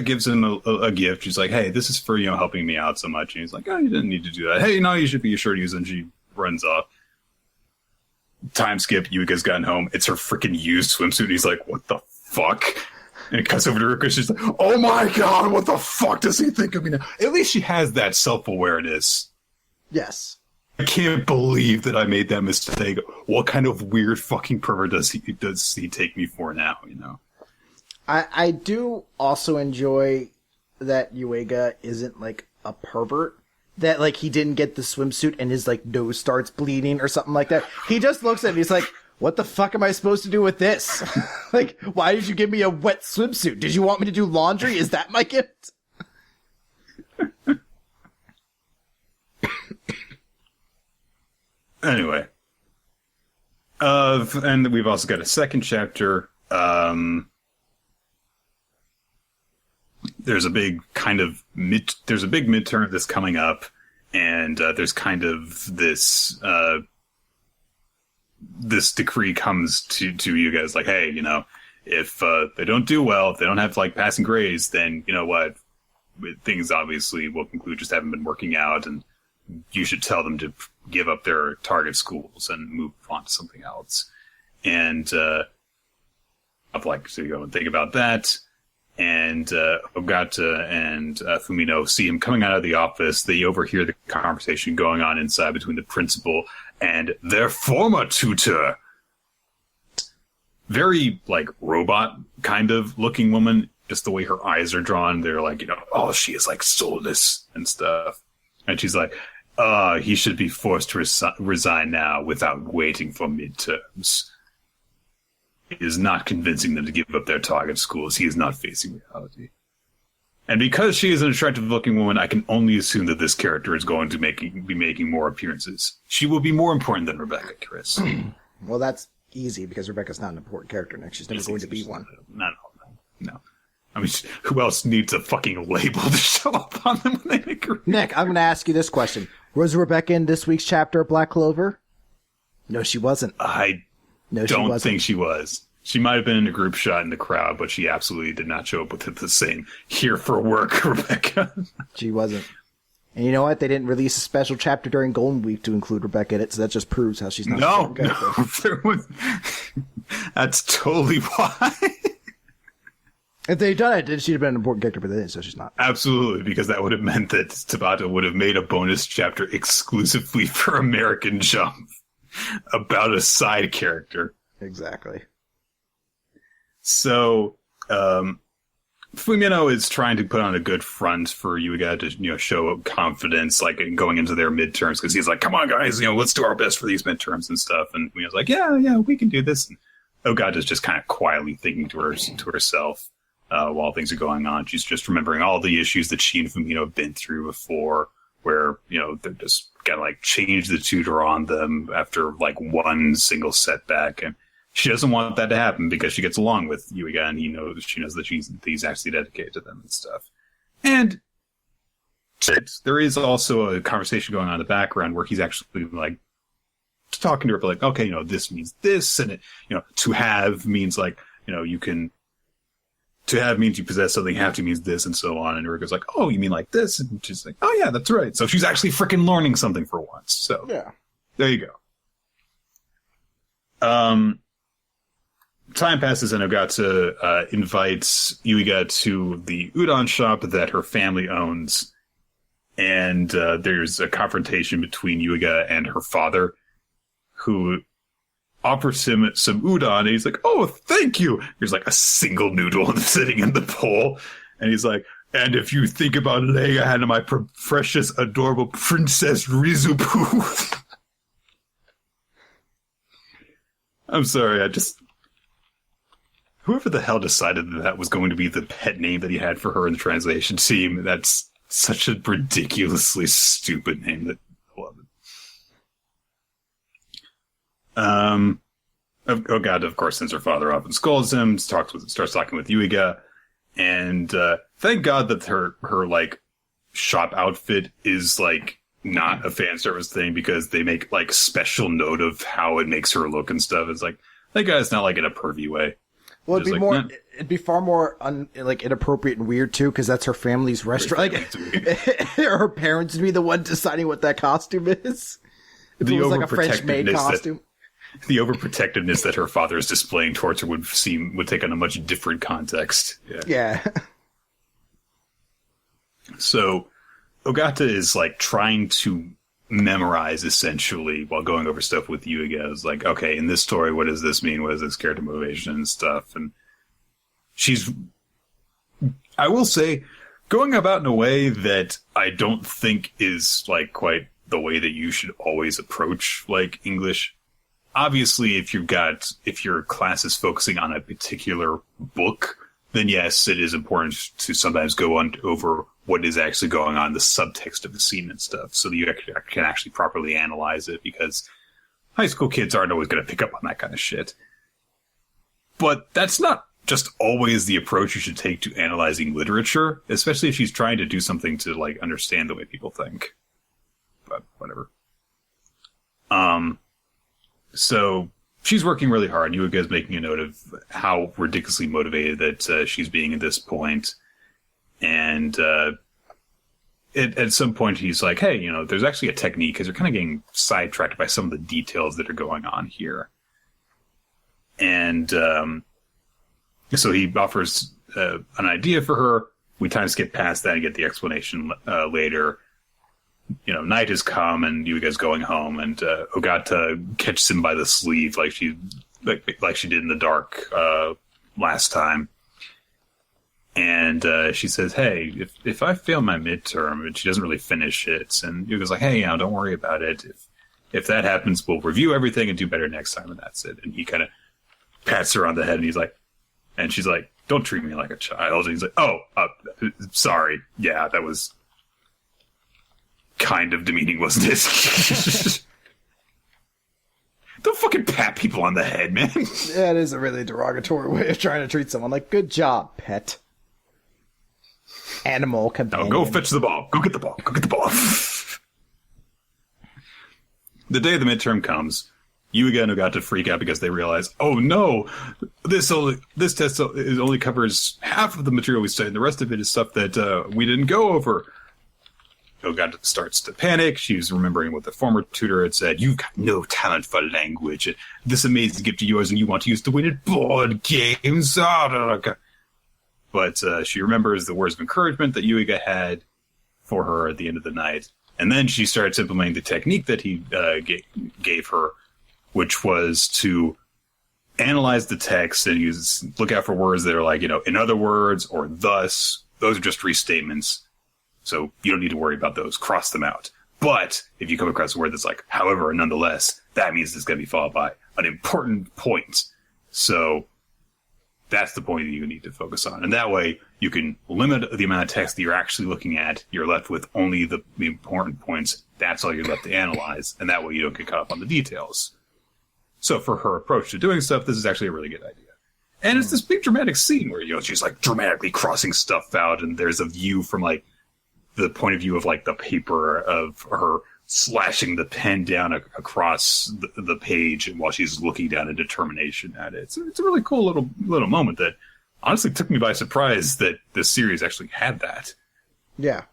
gives him a gift. She's like, hey, this is for, helping me out so much. And he's like, oh, you didn't need to do that. Hey, no, you should be sure to use it. And she runs off. Time skip, Yuiga's gotten home. It's her freaking used swimsuit. And he's like, what the fuck? And it cuts over to Uruka. She's like, oh my god, what the fuck does he think of me now? At least she has that self-awareness. Yes. I can't believe that I made that mistake. What kind of weird fucking pervert does he take me for now, I do also enjoy that Yuiga isn't, like, a pervert. That, like, he didn't get the swimsuit and his, like, nose starts bleeding or something like that. He just looks at it and he's like, what the fuck am I supposed to do with this? Like, why did you give me a wet swimsuit? Did you want me to do laundry? Is that my gift? Anyway. And we've also got a second chapter. There's a big midterm that's coming up, and there's kind of this decree comes to you guys like, hey, if they don't do well, if they don't have like passing grades, then you know what, things obviously will conclude just haven't been working out, and you should tell them to give up their target schools and move on to something else. And I'd like to go and think about that. And Ogata and Fumino see him coming out of the office. They overhear the conversation going on inside between the principal and their former tutor. Very, like, robot kind of looking woman. Just the way her eyes are drawn. They're like, oh, she is, like, soulless and stuff. And she's like, he should be forced to resign now without waiting for midterms. He is not convincing them to give up their target schools. He is not facing reality. And because she is an attractive-looking woman, I can only assume that this character is going to be making more appearances. She will be more important than Rebecca, Chris. Well, that's easy, because Rebecca's not an important character next. She's never going to be one. No. I mean, who else needs a fucking label to show up on them when they make her? Nick, I'm going to ask you this question. Was Rebecca in this week's chapter of Black Clover? No, she wasn't. I don't think she was. She might have been in a group shot in the crowd, but she absolutely did not show up with the same here for work, Rebecca. She wasn't. And you know what? They didn't release a special chapter during Goldenweek to include Rebecca in it, so that just proves how she's not No, that's totally why. If they'd done it, she'd have been an important character, but they didn't, so she's not. Absolutely, because that would have meant that Tabata would have made a bonus chapter exclusively for American Jump about a side character. Exactly. So, Fumino is trying to put on a good front for Yuiga to, show confidence, like going into their midterms, because he's like, "Come on, guys, let's do our best for these midterms and stuff." And Fumina's like, "Yeah, we can do this." And Ogata's just kind of quietly thinking to herself while things are going on. She's just remembering all the issues that she and Fumino have been through before, where they're just gotta like change the tutor on them after like one single setback, and she doesn't want that to happen because she gets along with Yuiga, and she knows that he's actually dedicated to them and stuff. And there is also a conversation going on in the background where he's actually like talking to her, but like, okay, this means this, and to have means like, you can. To have means you possess something, have to means this, and so on. And Uriko's like, "Oh, you mean like this?" And she's like, "Oh yeah, that's right." So she's actually freaking learning something for once. So yeah, there you go. Time passes, and Ogata invites Yuiga to the udon shop that her family owns, and there's a confrontation between Yuiga and her father, who offers him some udon, and he's like, "Oh, thank you." There's like a single noodle sitting in the bowl, and he's like, "And if you think about Leia and my precious, adorable Princess Rizupu." I'm sorry, whoever the hell decided that was going to be the pet name that he had for her in the translation team, that's such a ridiculously stupid name that I love it. Ogata, of course, sends her father off and scolds him, starts talking with Yuiga, and thank God that her like shop outfit is like not a fan service thing, because they make like special note of how it makes her look and stuff. It's like, that guy's not like in a pervy way. Well, it'd be far more inappropriate and weird too, because that's her family's restaurant. Like, her parents would be the one deciding what that costume is. If it was like a French maid costume. The overprotectiveness that her father is displaying towards her would take on a much different context. Yeah. So, Ogata is like trying to memorize essentially while going over stuff with Yuiga. It's like, okay, in this story, what does this mean? What is this character motivation and stuff? And she's, I will say, going about in a way that I don't think is like quite the way that you should always approach like English. Obviously, if your class is focusing on a particular book, then yes, it is important to sometimes go on over what is actually going on, the subtext of the scene and stuff, so that you can actually properly analyze it, because high school kids aren't always going to pick up on that kind of shit. But that's not just always the approach you should take to analyzing literature, especially if she's trying to do something to like understand the way people think. But whatever. So she's working really hard. Yuiga is making a note of how ridiculously motivated that she's being at this point. And at some point he's like, hey, there's actually a technique, because you're kind of getting sidetracked by some of the details that are going on here. And so he offers an idea for her. We time skip past that and get the explanation later. Night has come and Yuiga's going home, and Ogata catches him by the sleeve like she did in the dark last time. And she says, hey, if I fail my midterm, and she doesn't really finish it, and Yuiga's like, hey, don't worry about it. If that happens, we'll review everything and do better next time, and that's it. And he kind of pats her on the head, and she's like, don't treat me like a child. And he's like, oh, sorry. Yeah, that was kind of demeaning, wasn't it? Don't fucking pat people on the head, man. Yeah, it is a really derogatory way of trying to treat someone. Like, good job, pet. Animal companion. No, go fetch the ball. Go get the ball. Go get the ball. The day of the midterm comes, Yuiga and Ogata freak out because they realize, oh no, this test only covers half of the material we studied. The rest of it is stuff that we didn't go over. Ogata starts to panic. She's remembering what the former tutor had said. You've got no talent for language. This amazing gift of yours, and you want to use to win at board games. But she remembers the words of encouragement that Yuiga had for her at the end of the night. And then she starts implementing the technique that he gave her, which was to analyze the text and look out for words that are like, in other words or thus. Those are just restatements. So you don't need to worry about those. Cross them out. But if you come across a word that's like, however, or nonetheless, that means it's going to be followed by an important point. So that's the point that you need to focus on. And that way you can limit the amount of text that you're actually looking at. You're left with only the important points. That's all you're left to analyze. And that way you don't get caught up on the details. So for her approach to doing stuff, this is actually a really good idea. And it's this big dramatic scene where, she's like dramatically crossing stuff out, and there's a view from like the point of view of like the paper of her slashing the pen down across the page while she's looking down in determination at it. It's a really cool little moment that honestly took me by surprise that this series actually had that. Yeah.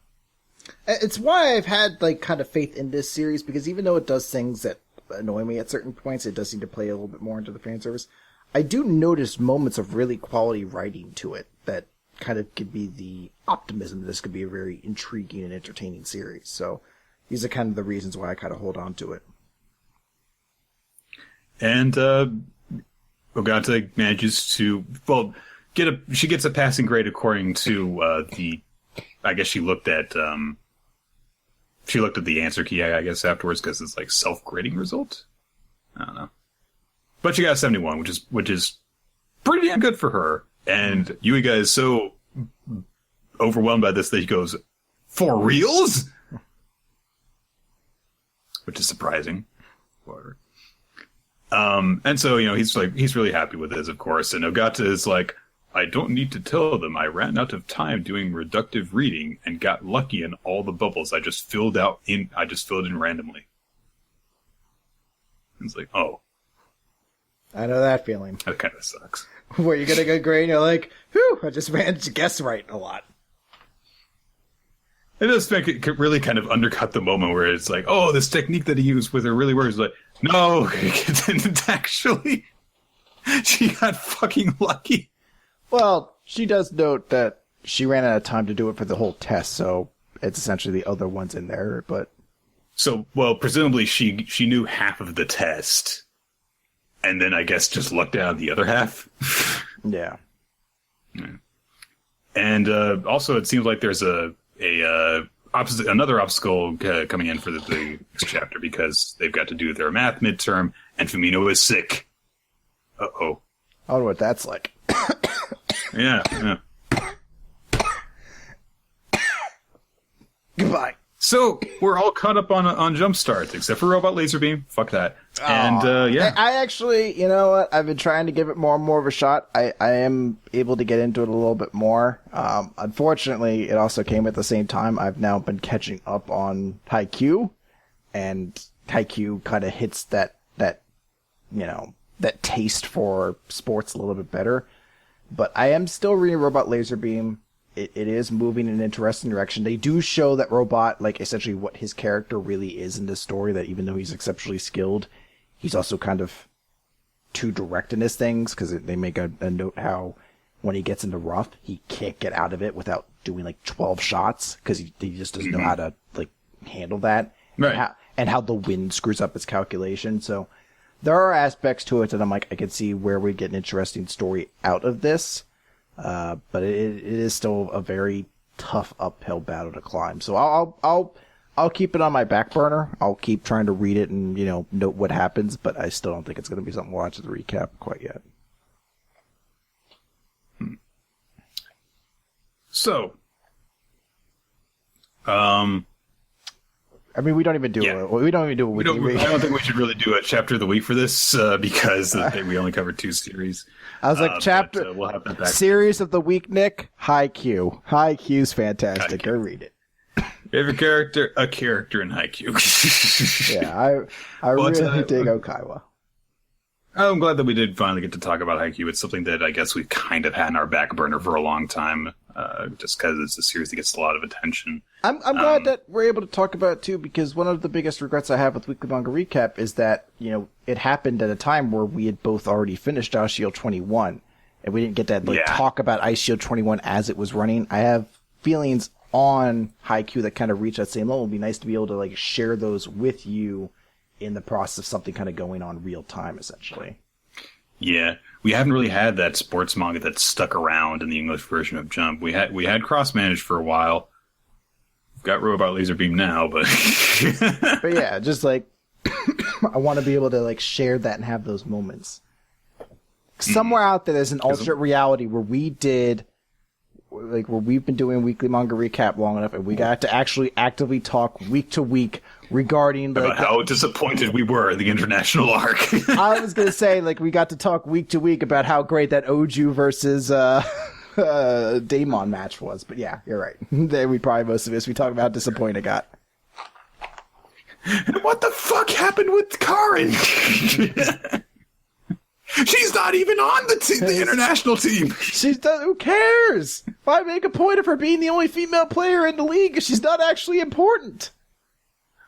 It's why I've had like kind of faith in this series, because even though it does things that annoy me at certain points, it does seem to play a little bit more into the fan service. I do notice moments of really quality writing to it that kind of give me the optimism that this could be a very intriguing and entertaining series. So these are kind of the reasons why I kind of hold on to it. And Ogata manages to she gets a passing grade according to I guess she looked at the answer key, I guess, afterwards, because it's like self-grading result. I don't know. But she got a 71, which is pretty damn good for her. And Yuiga is so overwhelmed by this that he goes, "For reals?" Which is surprising. Whatever. And so, he's really happy with this, of course. And Ogata is like, "I don't need to tell them. I ran out of time doing reductive reading and got lucky in all the bubbles. I just filled in randomly." It's like, oh. I know that feeling. That kind of sucks. Where you get a good grade and you're like, whew, I just managed to guess right a lot. It does make it really kind of undercut the moment where it's like, oh, this technique that he used with her really works. Like, no, it didn't actually. She got fucking lucky. Well, she does note that she ran out of time to do it for the whole test, so it's essentially the other ones in there, but... So, well, presumably she knew half of the test, and then I guess just lucked out the other half. Yeah. And also, it seems like there's another obstacle coming in for the next chapter, because they've got to do their math midterm, and Fumino is sick. Uh-oh. I wonder what that's like. Yeah. Goodbye. So, we're all caught up on Jumpstart, except for Robot Laser Beam. Fuck that. And, yeah. I actually, you know what? I've been trying to give it more and more of a shot. I am able to get into it a little bit more. Unfortunately, it also came at the same time. I've now been catching up on Haikyuu, and Haikyuu kind of hits that taste for sports a little bit better. But I am still reading Robot Laser Beam. It is moving in an interesting direction. They do show that Robot, like, essentially what his character really is in this story, that even though he's exceptionally skilled, he's also kind of too direct in his things, because they make a note how when he gets into rough, he can't get out of it without doing, like, 12 shots, because he just doesn't know how to, like, handle that. Right. And how the wind screws up his calculation. So there are aspects to it that I'm like, I can see where we get an interesting story out of this. But it is still a very tough uphill battle to climb. So I'll keep it on my back burner. I'll keep trying to read it and, note what happens, but I still don't think it's going to be something we'll watch as a recap quite yet. So, I mean, we don't even do a weekly. I don't think we should really do a chapter of the week for this, because we only covered 2 series. I was like, chapter, we'll have that back. Series of the week, Nick, Haikyuu. Haikyuu's fantastic. Go read it. Favorite character? A character in Haikyuu. Yeah, I really dig Okaiwa. I'm glad that we did finally get to talk about Haikyuu. It's something that I guess we've kind of had in our back burner for a long time. just because it's a series that gets a lot of attention. I'm glad that we're able to talk about it too, because one of the biggest regrets I have with Weekly Manga Recap is that, it happened at a time where we had both already finished Eyeshield 21, and we didn't get to talk about Eyeshield 21 as it was running. I have feelings on Haikyuu that kind of reach that same level. It'd be nice to be able to share those with you in the process of something kind of going on real time, essentially. Yeah, we haven't really had that sports manga that stuck around in the English version of Jump. We had Cross Managed for a while. We've got Robot Laser Beam now, but but yeah, just I want to be able to share that and have those moments. Somewhere out there's an alternate reality where we did where we've been doing Weekly Manga Recap long enough, and we got to actually actively talk week to week regarding about how disappointed we were in the international arc. I was gonna say we got to talk week to week about how great that Oju versus Daemon match was. But yeah, you're right. Most of us we talked about how disappointed it got. What the fuck happened with Karin? She's not even on the international team. Who cares? Why make a point of her being the only female player in the league if she's not actually important?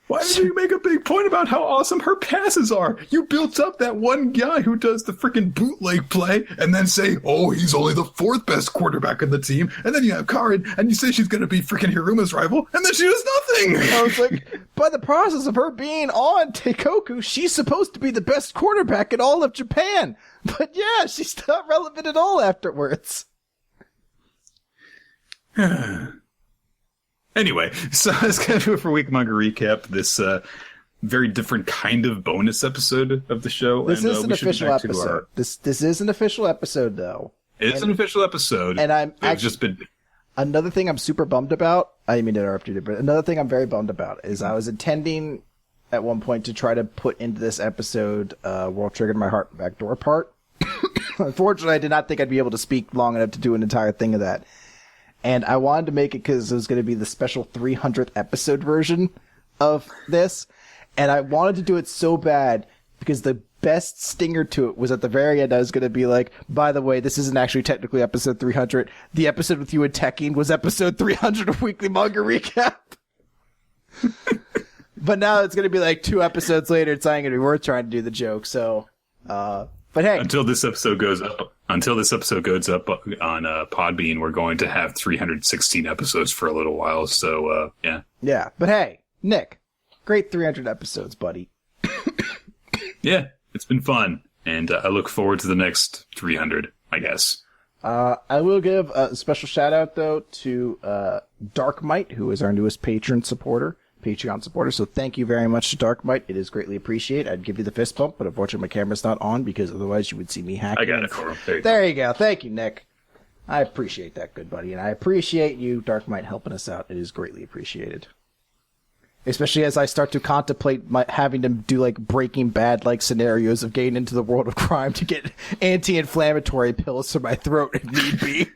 Why did you make a big point about how awesome her passes are? You built up that one guy who does the freaking bootleg play and then say, oh, he's only the fourth best quarterback in the team. And then you have Karin and you say she's going to be freaking Hiruma's rival. And then she does nothing. I was by the process of her being on Teikoku, she's supposed to be the best quarterback in all of Japan. But yeah, she's not relevant at all afterwards. Anyway, so that's going to do it for Week Manga Recap. This very different kind of bonus episode of the show. This is an official episode. This is an official episode, though. It's an official episode. And another thing I'm super bummed about. I didn't mean to interrupt you, but another thing I'm very bummed about is I was intending at one point to try to put into this episode World Triggered My Heart Backdoor part. Unfortunately, I did not think I'd be able to speak long enough to do an entire thing of that. And I wanted to make it because it was going to be the special 300th episode version of this. And I wanted to do it so bad because the best stinger to it was at the very end. I was going to be like, by the way, this isn't actually technically episode 300. The episode with you and Tekking was episode 300 of Weekly Manga Recap. But now it's going to be 2 episodes later. It's not going to be worth trying to do the joke. So, but hey. Until this episode goes up on Podbean, we're going to have 316 episodes for a little while. So, yeah. Yeah. But hey, Nick, great 300 episodes, buddy. Yeah, it's been fun. And I look forward to the next 300, I guess. I will give a special shout out, though, to Darkmite, who is our newest Patreon supporter. So thank you very much to Darkmite. It is greatly appreciated. I'd give you the fist bump, but unfortunately my camera's not on because otherwise you would see me hacking. I got it for him. There you go. Thank you, Nick. I appreciate that, good buddy. And I appreciate you, Darkmite, helping us out. It is greatly appreciated. Especially as I start to contemplate having to do Breaking Bad scenarios of getting into the world of crime to get anti-inflammatory pills for my throat if need be.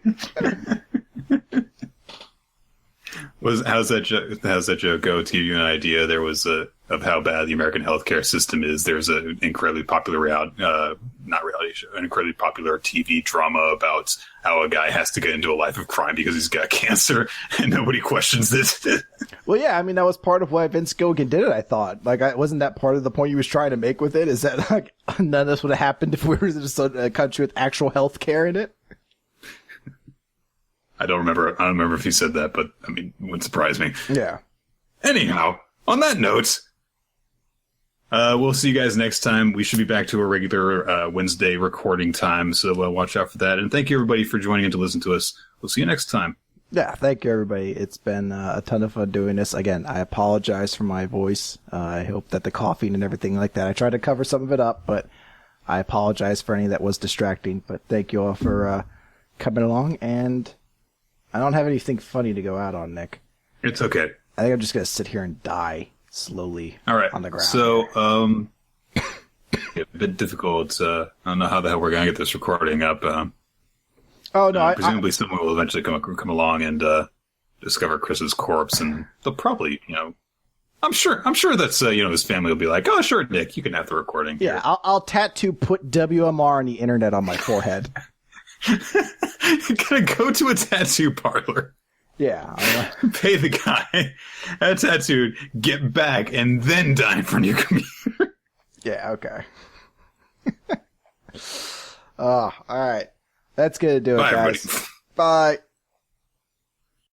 How's that joke go? To give you an idea, there was of how bad the American healthcare system is. There's an incredibly popular an incredibly popular TV drama about how a guy has to get into a life of crime because he's got cancer, and nobody questions it. Well, yeah, I mean that was part of why Vince Gilligan did it. I thought, wasn't that part of the point he was trying to make with it? Is that none of this would have happened if we were just a country with actual healthcare in it? I don't remember if he said that, but I mean, it wouldn't surprise me. Yeah. Anyhow, on that note, we'll see you guys next time. We should be back to a regular Wednesday recording time, so watch out for that. And thank you, everybody, for joining in to listen to us. We'll see you next time. Yeah, thank you, everybody. It's been a ton of fun doing this. Again, I apologize for my voice. I hope that the coughing and everything like that, I tried to cover some of it up, but I apologize for any that was distracting. But thank you all for coming along, and I don't have anything funny to go out on, Nick. It's okay. I think I'm just going to sit here and die slowly on the ground. So, a bit difficult. I don't know how the hell we're going to get this recording up. Presumably someone will eventually come along and discover Chris's corpse, and they'll probably, I'm sure that's, his family will be like, oh, sure, Nick, you can have the recording. Yeah, I'll tattoo put WMR on the internet on my forehead. You gotta go to a tattoo parlor, Yeah. pay the guy a tattoo, get back, and then die in front of your computer. Yeah, okay. Oh, all right. That's going to do it, Bye, guys. everybody. Bye.